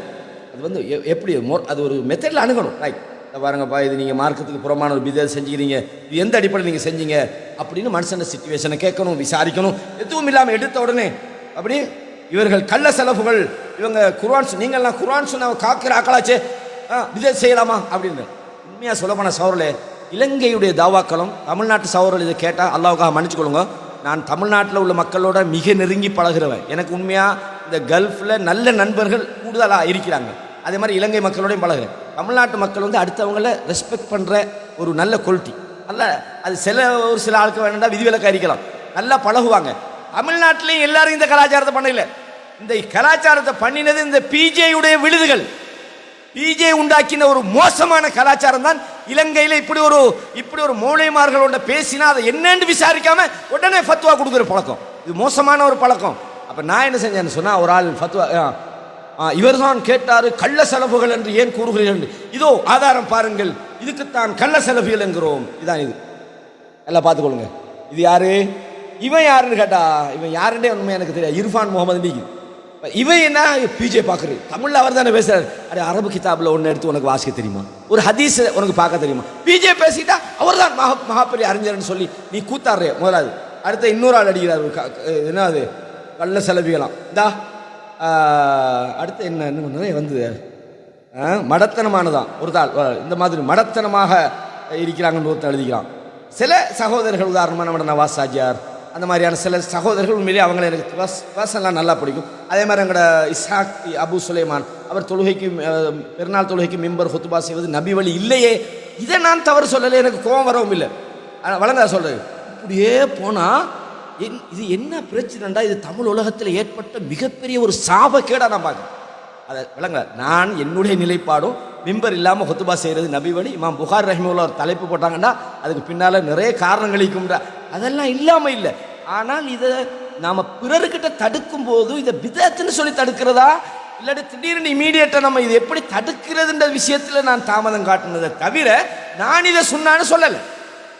அது வந்து எப்படி அது ஒரு மெத்தடில் அணுகணும். ரைட், பாருங்கப்பா, இது நீங்கள் மார்க்கத்துக்கு புறமான ஒரு பிதஅத் செஞ்சுக்கிறீங்க, இது எந்த அடிப்படையில் நீங்கள் செஞ்சீங்க அப்படின்னு மனுஷன சிச்சுவேஷனை கேட்கணும், விசாரிக்கணும். எதுவும் இல்லாமல் எடுத்த உடனே அப்படி இவர்கள் கள்ள செலவுகள், இவங்க குர்ஆன், நீங்கள்லாம் குர்ஆன் சொன்ன காக்கிற ஆக்களாச்சே, பிதஅத் செய்யலாமா அப்படின்னு. உண்மையாக சொல்லப்போன சகோதரர்களே, இலங்கையுடைய தாவாக்களும் தமிழ்நாட்டு சகோதரர்கள் இதை கேட்டால் அல்லாஹ்வுக்காக மன்னிச்சுக்கொள்ளுங்க, நான் தமிழ்நாட்டில் உள்ள மக்களோட மிக நெருங்கி பழகிறவன். எனக்கு உண்மையாக இந்த கல்ஃபில் நல்ல நண்பர்கள் கூடுதலாக இருக்கிறாங்க. அதே மாதிரி இலங்கை மக்களோடையும் பழகிறேன். தமிழ்நாட்டு மக்கள் வந்து அடுத்தவங்கள ரெஸ்பெக்ட் பண்ணுற ஒரு நல்ல குவாலிட்டி அல்ல. அது ஒரு சில ஆட்கள் வேணும்னா விதிவிலக்காக இருக்கலாம், நல்லா பழகுவாங்க. தமிழ்நாட்டிலையும் எல்லாரும் இந்த கலாச்சாரத்தை பண்ணல. இந்த கலாச்சாரத்தை பண்ணினது இந்த பிஜேயுடைய விழுதுகள். பிஜே உண்டாக்கின ஒரு மோசமான கலாச்சாரம் தான் இலங்கையில். இப்படி ஒரு மூளைமார்களோட பேசினா அதை என்னன்னு விசாரிக்காம உடனே ஃபத்வா கொடுக்குற பழக்கம், இது மோசமான ஒரு பழக்கம். அப்போ நான் என்ன செஞ்சேன்னு சொன்னால், ஒரு ஆள் ஃபத்வா இவர் தான் கேட்டாரு கள்ள செலவுகள் என்று ஏன் கூறுகிறீர்கள், இதோ ஆதாரம் பாருங்கள், இதுக்குத்தான் கள்ள செலவுகள் என்கிறோம். இதான் இது, எல்லாம் பார்த்துக்கொள்ளுங்க. இது யாரு, இவன் யாருன்னு கேட்டா, இவன் யாருன்னே உண்மை எனக்கு தெரியாது, இர்ஃபான் முகமது நீங்க. இவன் என்ன பிஜே பார்க்குறது, தமிழில் அவர் தானே பேசுறாரு. அरे அரபு கிதாபில் ஒன்று எடுத்து உனக்கு வாசிக்க தெரியுமா, ஒரு ஹதீஸ் உனக்கு பார்க்க தெரியுமா, பிஜே பேசிட்டா அவர் தான் மகாபெரிய அறிஞர்னு சொல்லி நீ கூத்தாடுற. முதலாவது அடுத்த இன்னொரு ஆள் அடிக்கிறார், என்ன அது கள்ள செலவிகளாம். இந்தா அடுத்து என்ன நிறைய வந்து மடத்தனமானதான் ஒரு தாள், இந்த மாதிரி மடத்தனமாக இருக்கிறாங்கன்னு ஒருத்தர் எழுதிக்கிறான். சில சகோதரர்கள், உதாரணமாக நம்ம நவாஸ் சாஜியார், அந்த மாதிரியான சில சகோதரர்கள் உண்மையிலே அவங்களை எனக்கு வாசம்லாம் நல்லா பிடிக்கும். அதே மாதிரி எங்களோட இஸ்ஹாக் அபு சுலைமான், அவர் தொழுகைக்கு பெருநாள் தொழுகைக்கு மிம்பர் ஹுத்துபா செய்வது நபி வழி இல்லையே, இதை நான் தவறு சொல்லலை, எனக்கு கோபம் வரவும் இல்லை. ஆனால் வழங்க சொல்கிறது இப்படியே போனால் இது என்ன பிரச்சனைடா, இது தமிழ் உலகத்தில் ஏற்பட்ட மிகப்பெரிய ஒரு சாபக்கேடாக நான் பார்க்குறேன். அதை விளங்க, நான் என்னுடைய நிலைப்பாடும் மிம்பர் இல்லாமல் ஹுத்துபா செய்கிறது நபி வழி. இமாம் புகார் ரஹிமஹுல்லாஹ் ஒரு தலைப்பு போட்டாங்கன்னா அதுக்கு பின்னால் நிறைய காரணங்கள் இருக்கும்டா, அதெல்லாம் இல்லாமல் இல்லை. ஆனால் இதை நாம் பிறர்கிட்ட தடுக்கும் போது இதை பிதஅத்னு சொல்லி தடுக்கிறதா இல்லாட்டி திடீர்னு இமீடியட்டாக நம்ம இது எப்படி தடுக்கிறதுன்ற விஷயத்தில் நான் தாமதம் காட்டினதை தவிர நான் இதை சொன்னான்னு சொல்லலை.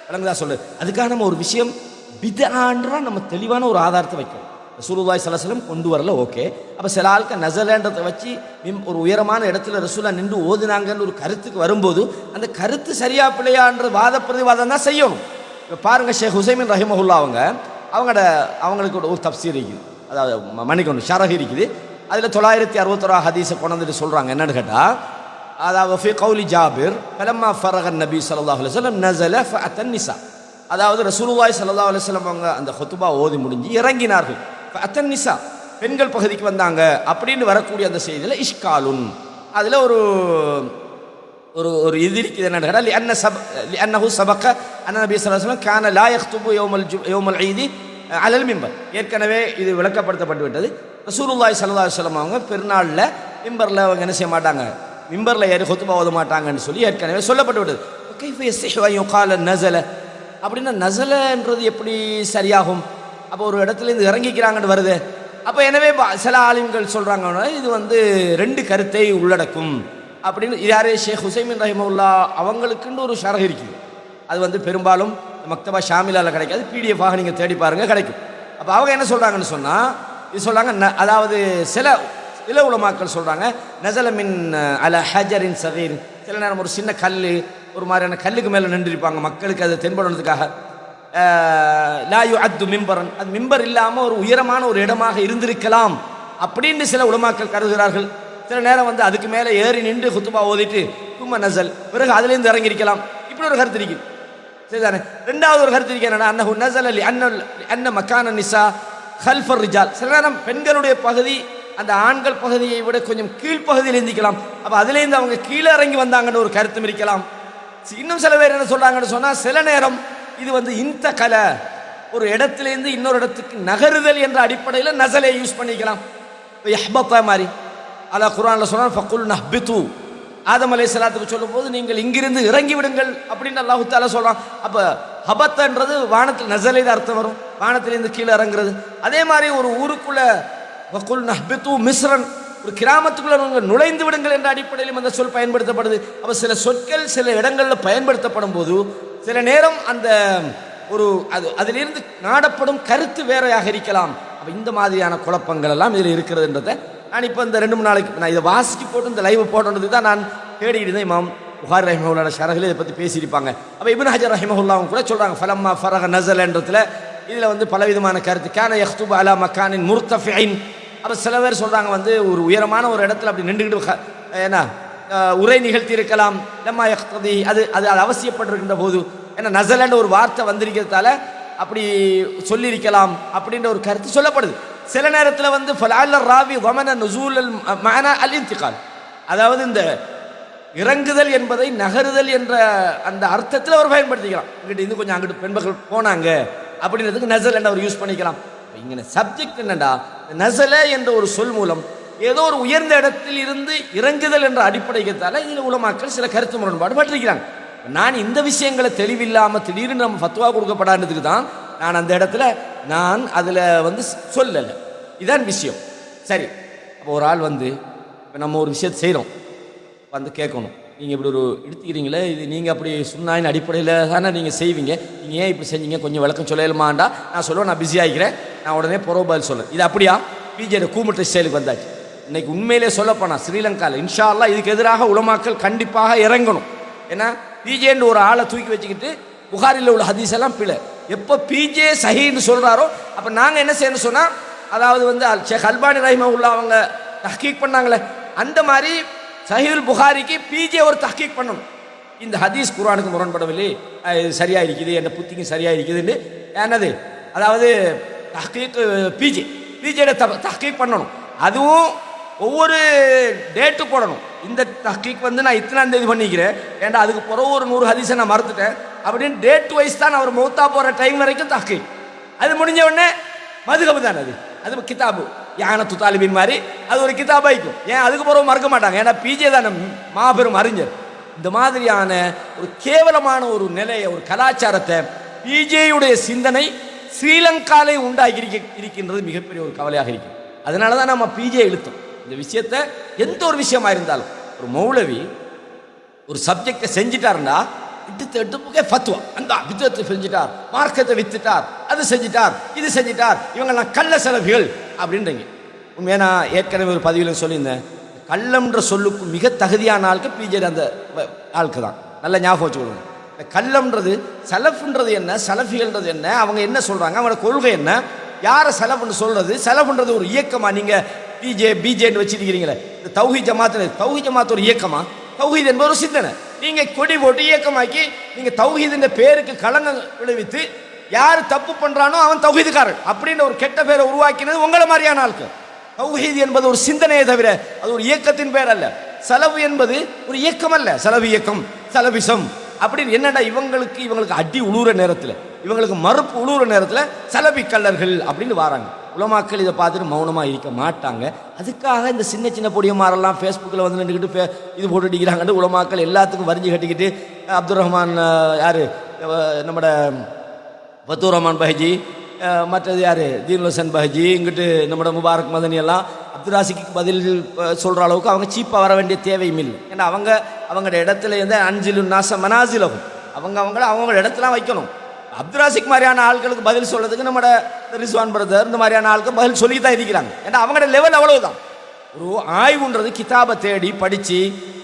விளங்குதா சொல்லு. அதுக்காக நம்ம ஒரு விஷயம் பித்ஆன்றா நம்ம தெளிவான ஒரு ஆதாரத்தை வைக்கணும். ரசூலுல்லாஹி ஸல்லல்லாஹு அலைஹி வஸல்லம் கொண்டு வரல, ஓகே. அப்போ சில ஆட்கள் நஸலன்றதை வச்சு ஒரு உயரமான இடத்துல ரசூலா நின்று ஓதுனாங்கன்னு ஒரு கருத்துக்கு வரும்போது அந்த கருத்து சரியா பிள்ளையான்ற வாத பிரதிவாதம் தான் செய்யணும். இப்போ பாருங்கள், ஷேக் ஹுசைமின் ரஹிமஹுல்லா அவங்களுக்கு ஒரு தப்சீர் இருக்குது, அதாவது மணிக்கொண்டு ஷரஹ் இருக்குது. அதில் 961 ஹதீஸை கொண்டு வந்துட்டு சொல்கிறாங்க. என்னன்னு கேட்டால், அதாவது ஃபி கௌலி ஜாபிர் ஃபலம்மா ஃபரகன் நபி ஸல்லல்லாஹு அலைஹி வஸல்லம் நஸல ஃபஅத்தன் நிஸா, அதாவது ரசூலுல்லாஹி ஸல்லல்லாஹு அலைஹி வஸல்லம் அவங்க அந்த குத்பா ஓதி முடிஞ்சு இறங்கினார்கள். ஃபஅத்தன் நிஸா, பெண்கள் பகுதிக்கு வந்தாங்க அப்படின்னு வரக்கூடிய அந்த செய்தியில் இஷ்காலுன், அதில் ஒரு ஒரு ஒரு இது இருக்குது. என்னன்னு கேட்டால் லிஅன்னஹு சபக அன்ன நபி ஸல்லல்லாஹு அலைஹி வஸல்லம் கான லா யக்துபு யௌமல் ஈதி அலல் மிம்பர். ஏற்கனவே இது விளக்கப்பட்டு விட்டது. ரசூலுல்லாஹி ஸல்லல்லாஹு அலைஹி வஸல்லம் அவங்க பெருநாளில் மிம்பரில் அவங்க என்ன செய்ய மாட்டாங்க, மிம்பரில் ஏறி குத்பா ஓத மாட்டாங்கன்னு சொல்லி ஏற்கனவே சொல்லப்பட்டு விட்டது. கைஃப யஸ்ஸிஹு அன் யுகால நஸல, அப்படின்னா நஸலன்றது எப்படி சரியாகும்? அப்போ ஒரு இடத்துலேருந்து இறங்கிக்கிறாங்கன்னு வருது. அப்போ எனவே சில ஆலிம்கள் சொல்கிறாங்க இது வந்து 2 கருத்தை உள்ளடக்கும் அப்படின்னு. யாரே ஷேக் ஹுசைமின் ரஹிமஹுல்லா அவங்களுக்குன்னு ஒரு ஷரஹ் இருக்குது. அது வந்து பெரும்பாலும் மக்தபா ஷாமிலாவில் கிடைக்காது, பிடிஎஃபாக நீங்கள் தேடி பாருங்கள், கிடைக்கும். அப்போ அவங்க என்ன சொல்கிறாங்கன்னு சொன்னால், இது சொல்கிறாங்க, அதாவது சில உலமாக்கள் சொல்கிறாங்க நஸல மின் அல ஹஜரின் சகீர், சில நேரம் ஒரு சின்ன கல், ஒரு மாதிரியான கல்லுக்கு மேலே நின்றுருப்பாங்க, மக்களுக்கு அது தென்படுறதுக்காக. லா யுஅத்து மிம்பரன், அது மிம்பர் இல்லாமல் ஒரு உயரமான ஒரு இடமாக இருந்திருக்கலாம் அப்படின்னு சில உலமாக்கள் கருதுகிறார்கள். சில நேரம் வந்து அதுக்கு மேலே ஏறி நின்று குத்துபா ஓதிட்டு தும்ம நஸல், பிறகு அதுலேருந்து இறங்கியிருக்கலாம், இப்படி ஒரு கருத்து இருக்குது. சரிதானே? ரெண்டாவது ஒரு கருத்து இருக்கு, என்னன்னா அன்னஹு நஸல அன்ன மக்கான நிஸா கல்ஃபர் ரிஜால், சில நேரம் பெண்களுடைய பகுதி அந்த ஆண்கள் பகுதியை விட கொஞ்சம் கீழ்ப்பகுதியில் இருந்திக்கலாம், அப்போ அதுலேருந்து அவங்க கீழே இறங்கி வந்தாங்கன்னு ஒரு கருத்தும் இருக்கலாம். இன்னும் சில பேர் என்ன சொல்கிறாங்கன்னு சொன்னால், சில நேரம் இது வந்து இந்த கலை ஒரு இடத்துலேருந்து இன்னொரு இடத்துக்கு நகருதல் என்ற அடிப்படையில் நஸலை யூஸ் பண்ணிக்கலாம். இப்போ யஹ்பத்தா மாதிரி அல்லா குர்ஆனில் சொன்னால் ஃபக்குல் நஹ்பித்து, ஆதம் அலைஹிஸ்ஸலாத்துக்கு சொல்லும்போது நீங்கள் இங்கிருந்து இறங்கி விடுங்கள் அப்படின்னு அல்லாஹ் தஆலா சொல்கிறான். அப்போ ஹபத்தன்றது வானத்தில் நஸலை தான் அர்த்தம் வரும், வானத்திலேருந்து கீழே இறங்குறது. அதே மாதிரி ஒரு ஊருக்குள்ளே ஃபக்குல் நஹ்பித்து மிஸ்ரன், ஒரு கிராமத்துக்குள்ளே நீங்கள் நுழைந்து விடுங்கள் என்ற அடிப்படையிலும் அந்த சொல் பயன்படுத்தப்படுது. அப்போ சில சொற்கள் சில இடங்களில் பயன்படுத்தப்படும் போது சில நேரம் அந்த ஒரு அதிலிருந்து நாடப்படும் கருத்து வேறையாக இருக்கலாம். அப்போ இந்த மாதிரியான குழப்பங்கள் எல்லாம் இதில் இருக்கிறதுன்றதை நான் இப்போ இந்த 2-3 நாளைக்கு நான் இதை வாசித்து போட்டு இந்த லைவ் போட்டது தான் நான் தேடிட்டு இருந்தேன். இமாம் புகாரி ரஹிமஹுல்லா ஷரஹில் இதை பற்றி பேசியிருப்பாங்க. அப்போ இப்னு ஹஜர் ரஹிமஹுல்லாவும் கூட சொல்கிறாங்க ஃபலம்மா ஃபரக நஸலன்றதுல இதில் வந்து பலவிதமான கருத்து. கான யக்துபு அலா மக்கானின் முர்தஃபிஇன், அப்போ சில பேர் சொல்கிறாங்க வந்து ஒரு உயரமான ஒரு இடத்துல அப்படி நின்றுக்கிட்டு ஏன்னா உரை நிகழ்த்தி இருக்கலாம். லம்மா யக்ததி, அது அவசியப்பட்டிருக்கின்ற போது, ஏன்னா நஸலன்ற ஒரு வார்த்தை வந்திருக்கிறதால அப்படி சொல்லியிருக்கலாம் அப்படின்ற ஒரு கருத்து சொல்லப்படுது. சில நேரத்தில் வந்து ஃபலஅல்ல ராவி வமன நுசூல் மஅனா அல் இன்திகால், அதாவது இந்த இறங்குதல் என்பதை நகருதல் என்ற அந்த அர்த்தத்தில் அவர் பயன்படுத்திக்கலாம். இங்கிட்ட இருந்து கொஞ்சம் அங்கிட்டு பெண்கள் போனாங்க அப்படின்றதுக்கு நஸல் என்ற அவர் யூஸ் பண்ணிக்கலாம். இங்கே சப்ஜெக்ட் என்னடா, நஸல என்ற ஒரு சொல் மூலம் ஏதோ ஒரு உயர்ந்த இடத்தில் இருந்து இறங்குதல் என்ற அடிப்படைத்தால் இதில் உலமாக்கள் சில கருத்து முரண்பாடு பட்டிருக்கிறாங்க. நான் இந்த விஷயங்களை தெளிவில்லாமல் திடீர்னு நம்ம ஃபத்வா கொடுக்கப்படாததுக்கு தான் நான் அந்த இடத்துல நான் அதில் வந்து சொல்லலை. இதான் விஷயம். சரி, அப்போ ஒரு ஆள் வந்து இப்போ நம்ம ஒரு விஷயத்தை செய்கிறோம், வந்து கேட்கணும், நீங்கள் இப்படி ஒரு எடுத்துக்கிறீங்களே, இது நீங்கள் அப்படி சொன்னாயின் அடிப்படையில் தானே நீங்கள் செய்வீங்க, நீங்கள் ஏன் இப்படி செஞ்சீங்க, கொஞ்சம் விளக்கம் சொல்லலுமாண்டா நான் சொல்லுவேன், நான் பிஸி ஆகிக்கிறேன், நான் உடனே பதில் சொல்லுவேன். இது அப்படியா பிஜேட கூமுட்டை செயலுக்கு வந்தாச்சு. இன்னைக்கு உண்மையிலே சொல்லப்போனால் ஸ்ரீலங்காவில் இன்ஷா அல்லாஹ் இதுக்கு எதிராக உலமாக்கள் கண்டிப்பாக இறங்கணும். ஏன்னா பிஜேன்னு ஒரு ஆளை தூக்கி வச்சுக்கிட்டு புகாரில் உள்ள ஹதீஸ் எல்லாம் பிழை. எப்போ பிஜே சஹீன்னு சொல்கிறாரோ அப்போ நாங்கள் என்ன செய்யணும் சொன்னால், அதாவது வந்து ஷேக் அல்பானி ரஹிமஹுல்லா அவங்க தஹ்கீக் பண்ணாங்களே, அந்த மாதிரி சஹீஹுல் புகாரிக்கு பிஜே ஒரு தஹ்கீக் பண்ணணும். இந்த ஹதீஸ் குர்ஆனுக்கு முரண்படவில்லை, இது சரியாக இருக்குது, என் புத்திக்கும் சரியாக இருக்குதுன்னு என்னது, அதாவது தஹ்கீக் பிஜேட தஹ்கீக் பண்ணணும். அதுவும் ஒவ்வொரு டேட்டு போடணும். இந்த தஹ்கீக் வந்து நான் இத்தனாம் தேதி பண்ணிக்கிறேன், ஏன்டா அதுக்கு பிறகு ஒரு 100 ஹதீஸை நான் மறுத்துட்டேன் அப்படின்னு டேட் வைஸ் தான் அவர் மௌத்தா போகிற டைம் வரைக்கும் தஹ்கீக். அது முடிஞ்ச உடனே மதுகபு தானே, அது கிதாபு யானத்து தாலிபின் மாதிரி அது ஒரு கிதாபாய்க்கும். ஏன் அதுக்கு பிறகு மறக்க மாட்டாங்க, ஏன்னா பிஜே தானே மாபெரும் அறிஞர். இந்த மாதிரியான ஒரு கேவலமான ஒரு நிலையை, ஒரு கலாச்சாரத்தை பிஜேயுடைய சிந்தனை ஸ்ரீலங்காலை உண்டாகி இருக்கின்றது மிகப்பெரிய ஒரு கவலையாக இருக்கு. அதனால தான் நம்ம பிஜே இழுத்தோம். இந்த விஷயத்தை எந்த ஒரு விஷயமா இருந்தாலும் ஒரு மௌலவி ஒரு சப்ஜெக்டை செஞ்சிட்டாருன்னா எடுத்து ஃபத்வா, அந்த விதத்தை செஞ்சிட்டார், மார்க்கத்தை வித்துட்டார், அது செஞ்சிட்டார், இது செஞ்சிட்டார், இவங்கெல்லாம் கள்ள செலவிகள் அப்படின்றீங்க. உண்மையாக நான் ஏற்கனவே ஒரு பதிவில் சொல்லியிருந்தேன், கள்ளம்ன்ற சொல்லுக்கு மிக தகுதியான ஆளுக்கு பிஜேடி அந்த ஆளுக்கு தான். நல்லா ஞாபகம் வச்சுக்கொள்ளுங்க. இந்த கள்ளம்ன்றது சலஃப்ன்றது என்ன, சலஃபிகள்ன்றது என்ன, அவங்க என்ன சொல்கிறாங்க, அவங்களோட கொள்கை என்ன, யாரை செலவுன்னு சொல்கிறது. செலவுன்றது ஒரு இயக்கமா? நீங்கள் பிஜேன்னு வச்சுருக்கிறீங்களே, இந்த தௌஹீத் ஜமாத் ஒரு இயக்கமா? தௌஹீத் என்பது ஒரு சிந்தனை. நீங்கள் கொடி போட்டு இயக்கமாக்கி நீங்கள் தௌஹீதுன்ற பேருக்கு களங்கம் விளைவித்து யார் தப்பு பண்ணுறானோ அவன் தௌஹீதுக்காரன் அப்படின்ற ஒரு கெட்ட பேரை உருவாக்கினது உங்களை மாதிரியான ஆட்கள். தௌஹீத் என்பது ஒரு சிந்தனையை தவிர அது ஒரு இயக்கத்தின் பேர் அல்ல. செலவு என்பது ஒரு இயக்கம் அல்ல. செலவு இயக்கம், செலவிசம் அப்படின்னு என்னடா இவங்களுக்கு அடி உழுவுற நேரத்தில், இவங்களுக்கு மறுப்பு உழுவுற நேரத்தில் செலவி கல்லர்கள் அப்படின்னு வராங்க. உலமாக்கள் இதை பார்த்துட்டு மௌனமாக இருக்க மாட்டாங்க. அதுக்காக இந்த சின்ன சின்ன பொடியமாரெல்லாம் ஃபேஸ்புக்கில் வந்து நின்றுக்கிட்டு இது போட்டுட்டிக்கிறாங்கன்னு உலமாக்கள் எல்லாத்துக்கும் வரிஞ்சு கட்டிக்கிட்டு அப்துல் ரஹ்மான் யார் நம்மட ஃபத்தூர் ரஹ்மான் பஹஜி, மற்றது யார் தீனுல் ஹசன் பஹஜி, இங்கிட்டு நம்மட முபாரக் மதனி எல்லாம் அப்துல் ராசிக்கு பதில் சொல்கிற அளவுக்கு அவங்க சீப்பாக வர வேண்டிய தேவையும் இல்லை. ஏன்னா அவங்களோட இடத்துல இருந்து அஞ்சிலு நாச மனாசிலகும் அவங்கள இடத்துலாம் வைக்கணும். அப்துல் ராசிக் மாதிரியான ஆட்களுக்கு பதில் சொல்றதுக்கு நம்மட ரிஸ்வான் பிரதர் இந்த மாதிரியான ஆட்களுக்கு பதில் சொல்லி தான் இருக்கிறாங்க. ஏன்னா அவங்களோட லெவல் அவ்வளவுதான். ஒரு ஆய்வுன்றது கிதாபை தேடி படித்து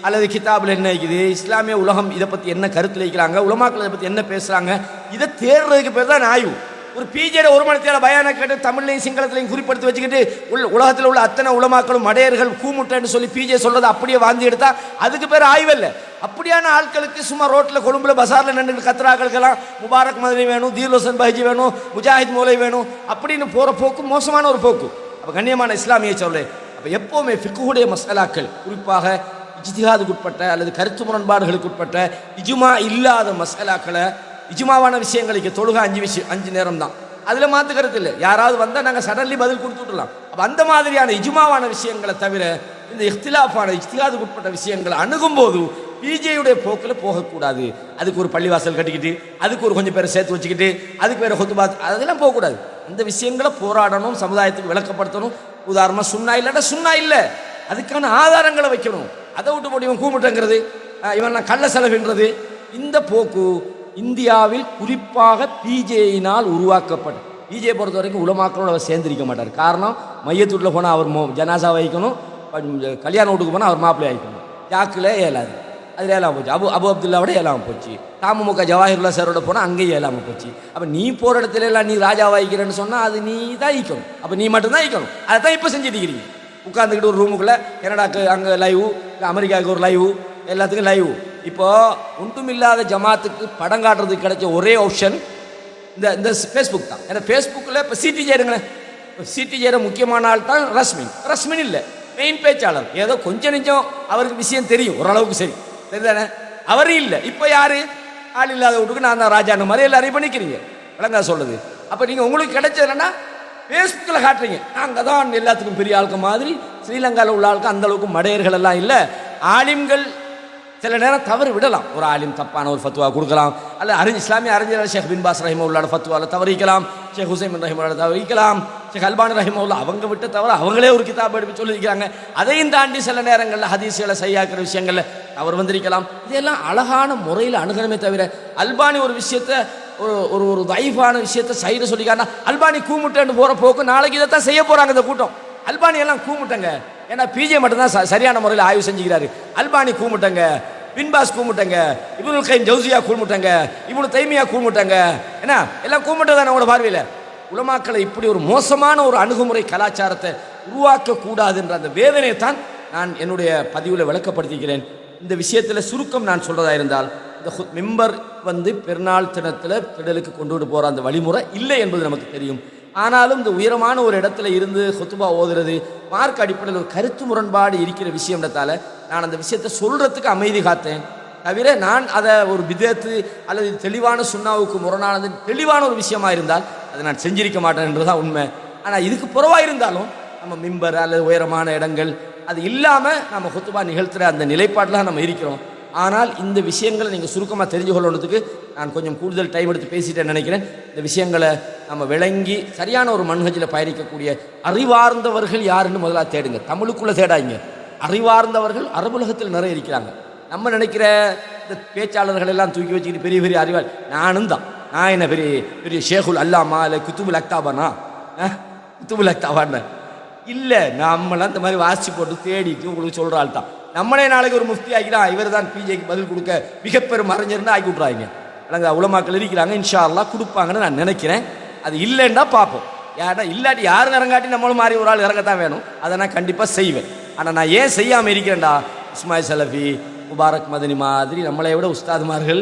அல்லது கிதாபில் என்ன இருக்குது, இஸ்லாமிய உலகம் இதை பற்றி என்ன கருத்தில் வைக்கிறாங்க, உலமாக்கள் இதை பற்றி என்ன பேசுகிறாங்க, இதை தேடுறதுக்கு பேர் தான் ஆய்வு. ஒரு பிஜேட ஒரு மணி நேரம் பயானை கேட்டு தமிழ்லையும் சிங்களத்திலையும் குறிப்பிடுத்தி வச்சுக்கிட்டு உலகத்தில் உள்ள அத்தனை உலமாக்களும் மடையர்கள் கூமுட்டைன்னு சொல்லி பிஜே சொல்றது அப்படியே வாந்தி எடுத்தா அதுக்கு பேர் ஆய்வு இல்லை. அப்படியான ஆட்களுக்கு சும்மா ரோட்டில் கொழும்புல பசாரில் நின்று கத்துறாக்களுக்கெல்லாம் முபாரக் மதனி வேணும், தீனுல் ஹசன் பஹஜி வேணும், முஜாஹித் மௌலை வேணும் அப்படின்னு போகிற போக்கு மோசமான ஒரு போக்கு. அப்போ கண்ணியமான இஸ்லாமிய சொல்ல, அப்போ எப்போவுமே ஃபிக்குடைய மசாலாக்கள் குறிப்பாக இஜ்திஹாதுக்கு உட்பட்ட அல்லது கருத்து முரண்பாடுகளுக்கு உட்பட்ட இஜுமா இல்லாத மசாலாக்களை, இஜுமாவான விஷயங்களுக்கு தொழுக 5 நேரம் தான், அதில் மாற்று கருத்து இல்லை. யாராவது வந்தால் நாங்கள் சடன்லி பதில் கொடுத்துட்டுலாம். அப்போ அந்த மாதிரியான இஜுமாவான விஷயங்களை தவிர இந்த இஃப்திலாஃபான இஜ்திஹாதுக்கு உட்பட்ட விஷயங்களை அணுகும்போது பிஜேயுடைய போக்கில் போகக்கூடாது. அதுக்கு ஒரு பள்ளிவாசல் கட்டிக்கிட்டு அதுக்கு ஒரு கொஞ்சம் பேரை சேர்த்து வச்சுக்கிட்டு அதுக்கு வேறு ஹுத்பாத் அதெல்லாம் போகக்கூடாது. அந்த விஷயங்களை போராடணும், சமுதாயத்துக்கு விளக்கப்படுத்தணும். உதாரணமாக சுன்னா இல்லைன்னா சுன்னா இல்லை, அதுக்கான ஆதாரங்களை வைக்கணும். அதை விட்டு போட்டு இவன் கூமுட்டங்கிறது, இவன் கள்ள செலவுன்றது, இந்த போக்கு இந்தியாவில் குறிப்பாக பிஜேயினால் உருவாக்கப்பட்ட. பிஜே பொறுத்த வரைக்கும் உலமாக்களோட அவர் சேர்ந்திருக்க மாட்டார். காரணம், மையத்தூட்டில் போனால் அவர் ஜனாசா வைக்கணும், கல்யாண வீட்டுக்கு போனால் அவர் மாப்பிள்ளை ஆகிக்கணும். ஜாக்கில் ஏலாது, அதில் ஏலாமல் போச்சு. அபு அப்துல்லாவோட ஏலாமல் போச்சு. தாமுக ஜவாஹிருல்லா சாரோட போனால் அங்கேயும் ஏலாமல் போச்சு. அப்போ நீ போகிற இடத்துல எல்லாம் நீ ராஜா வாய்க்கிறேன்னு சொன்னால் அது நீ தான் ஈக்கணும். அப்போ நீ மட்டும்தான் ஈக்கணும். அதை தான் இப்போ செஞ்சுட்டு இருக்கிறீங்க. உட்காந்துக்கிட்டு ஒரு ரூமுக்குள்ளே கனடாக்கு அங்கே லைவு, அமெரிக்காவுக்கு ஒரு லைவு, எல்லாத்துக்கும் லைவு. இப்போ ஒன்றுமில்லாத ஜமாத்துக்கு படம் காட்டுறதுக்கு கிடைச்ச ஒரே ஆப்ஷன் இந்த ஃபேஸ்புக் தான். ஏன்னா ஃபேஸ்புக்கில் இப்போ சிடி சேருங்களேன், இப்போ சிடி சேர முக்கியமான ஆள் தான் ரஸ்மின் இல்லை, மெயின் பேச்சாளர். ஏதோ கொஞ்சம் நெஞ்சம் அவருக்கு விஷயம் தெரியும், ஓரளவுக்கு சரி தெரியுதானே, அவரும் இல்லை. இப்போ யார் ஆள் இல்லாத வீட்டுக்கு நான் தான் ராஜான மாதிரி எல்லாரையும் பண்ணிக்கிறீங்க. விளங்கா சொல்லுது. அப்போ நீங்கள் உங்களுக்கு கிடைச்சது என்னன்னா ஃபேஸ்புக்கில் காட்டுறீங்க, நாங்கள் தான் எல்லாத்துக்கும் பெரிய ஆளுக்கு மாதிரி. ஸ்ரீலங்காவில் உள்ள ஆளுக்கு அந்த அளவுக்கு மடையர்கள் எல்லாம் இல்லை. ஆலிம்கள் சில நேரம் தவறு விடலாம். ஒரு ஆலிம் தப்பான ஒரு ஃபத்வா கொடுக்கலாம், அல்ல இஸ்லாமிய அறிஞர் ஷேக் பின் பாஸ் ரஹிமவுல்லாட ஃபத்வாவில் தவறிக்கலாம், ஷேக் ஹுசைன் பின் ரஹிமவுல்லா தவறிக்கலாம், ஷேக் அல்பானி ரஹிமவுல்லா அவங்க விட்ட தவிர அவங்களே ஒரு கிதாப் எடுத்து சொல்லியிருக்கிறாங்க. அதையும் தாண்டி சில நேரங்களில் ஹதீஸ்களை சரியாக்குற விஷயங்களில் தவறு வந்திருக்கலாம். இதெல்லாம் அழகான முறையில் அணுகணுமே தவிர அல்பானி ஒரு விஷயத்தை ஒரு ஒரு தைஃபான விஷயத்தை சைடு சொல்லிக்காருன்னா அல்பானி கூமுட்டேன்னு போகிற போக்கு நாளைக்கு இதைத்தான் செய்ய போகிறாங்க இந்த கூட்டம். அல்பானி எல்லாம் கூமுட்டங்க, ஏன்னா பிஜே மட்டும்தான் சரியான முறையில் ஆய்வு செஞ்சுக்கிறாரு. அல்பானி கூமுட்டங்க, பின்பாஸ் கூமுட்டங்க, இப்னுல் கைம் ஜௌசியா கூமுட்டங்க, இப்னு தைமியா கூமுட்டங்க, ஏன்னா எல்லாம் கூமுட்டதானே உங்களோட பார்வையில். உலமாக்களை இப்படி ஒரு மோசமான ஒரு அணுகுமுறை கலாச்சாரத்தை உருவாக்கக்கூடாதுன்ற அந்த வேதனையை தான் நான் என்னுடைய பதிவில் விளக்கப்படுத்திக்கிறேன். இந்த விஷயத்தில் சுருக்கம் நான் சொல்கிறதா இருந்தால், இந்த மிம்பர் பெருநாள் திடலுக்கு கொண்டு போகிற அந்த வழிமுறை இல்லை என்பது நமக்கு தெரியும். ஆனாலும் இந்த உயரமான ஒரு இடத்துல இருந்து ஹுத்பா ஓதுறது மார்க் அடிப்படையில் ஒரு கருத்து முரண்பாடு இருக்கிற விஷயம்ன்றதால நான் அந்த விஷயத்தை சொல்கிறதுக்கு அமைதி காத்தேன். தவிர நான் அதை ஒரு பிதத்து அல்லது தெளிவான சுன்னாவுக்கு முரணானது தெளிவான ஒரு விஷயமா இருந்தால் அதை நான் செஞ்சிருக்க மாட்டேன் என்றுதான் உண்மை. ஆனால் இதுக்கு புறவாக இருந்தாலும் நம்ம மிம்பர் அல்லது உயரமான இடங்கள் அது இல்லாமல் நம்ம ஹுத்பா நிகழ்த்துகிற அந்த நிலைப்பாட்டில் நம்ம இருக்கிறோம். ஆனால் இந்த விஷயங்களை நீங்கள் சுருக்கமாக தெரிஞ்சு கொள்ளுறதுக்கு நான் கொஞ்சம் கூடுதல் டைம் எடுத்து பேசிட்டேன்னு நினைக்கிறேன். இந்த விஷயங்களை நம்ம விளங்கி சரியான ஒரு மன்ஹஜில் பயணிக்கக்கூடிய அறிவார்ந்தவர்கள் யாருன்னு முதல்ல தேடுங்க. தமிழுக்குள்ளே தேடாங்க. அறிவார்ந்தவர்கள் அரபுலகத்தில் நிறைய இருக்கிறாங்க. நம்ம நினைக்கிற இந்த பேச்சாளர்கள் எல்லாம் தூக்கி வச்சுக்கிட்டு பெரிய பெரிய அறிவாள் நானும் தான். நான் என்ன பெரிய பெரிய ஷேகுல் அல்லாமா இல்லை குத்துபுல் அக்தாபானா குத்துபுல் அக்தாபான்னு இல்லை. நம்மளாம் இந்த மாதிரி வாசிச்சு போட்டு தேடிட்டு உங்களுக்கு சொல்கிற ஆள் தான். நம்மளே நாளைக்கு ஒரு முஃப்தி ஆகிக்கலாம், இவர் தான் பிஜேக்கு பதில் கொடுக்க மிகப்பெரும் அறிஞர்னு ஆக்கி விட்றாங்க. எனக்கு உலமாக்கள் இருக்கிறாங்க, இன்ஷா அல்லாஹ் கொடுப்பாங்கன்னு நான் நினைக்கிறேன். அது இல்லைன்னா பார்ப்போம். யாரா இல்லாட்டி யாரும் இறங்காட்டி நம்மளும் மாதிரி ஒரு ஆள் இறங்கத்தான் வேணும். அதை நான் கண்டிப்பாக செய்வேன். ஆனால் நான் ஏன் செய்யாமல் இருக்கிறேன்டா, இஸ்மாயில் சலஃபி, முபாரக் மதனி மாதிரி நம்மளை விட உஸ்தாதுமார்கள்,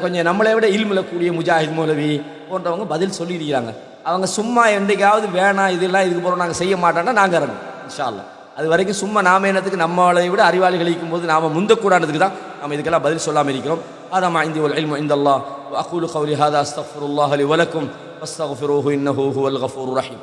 கொஞ்சம் நம்மளை விட இல்மில் கூடிய முஜாஹித் மௌலவி போன்றவங்க பதில் சொல்லியிருக்கிறாங்க. அவங்க சும்மா என்றைக்காவது வேணாம் இதெல்லாம் இதுக்கு போகிறோம் நாங்கள் செய்ய மாட்டோம்னா நாங்கள் இறங்கும் இன்ஷா அல்லாஹ். அது வரைக்கும் சும்மா நாம என்னத்துக்கு நம்மளை விட அறிவாளிகள் இருக்கும்போது நாம் முந்தக்கூடாதுக்கு தான் நம்ம இதுக்கெல்லாம் பதில் சொல்லாமல் இருக்கிறோம். هذا ما عندي والعلم عند الله وأقول قولي هذا أستغفر الله لي ولكم فاستغفروه إنه هو الغفور الرحيم.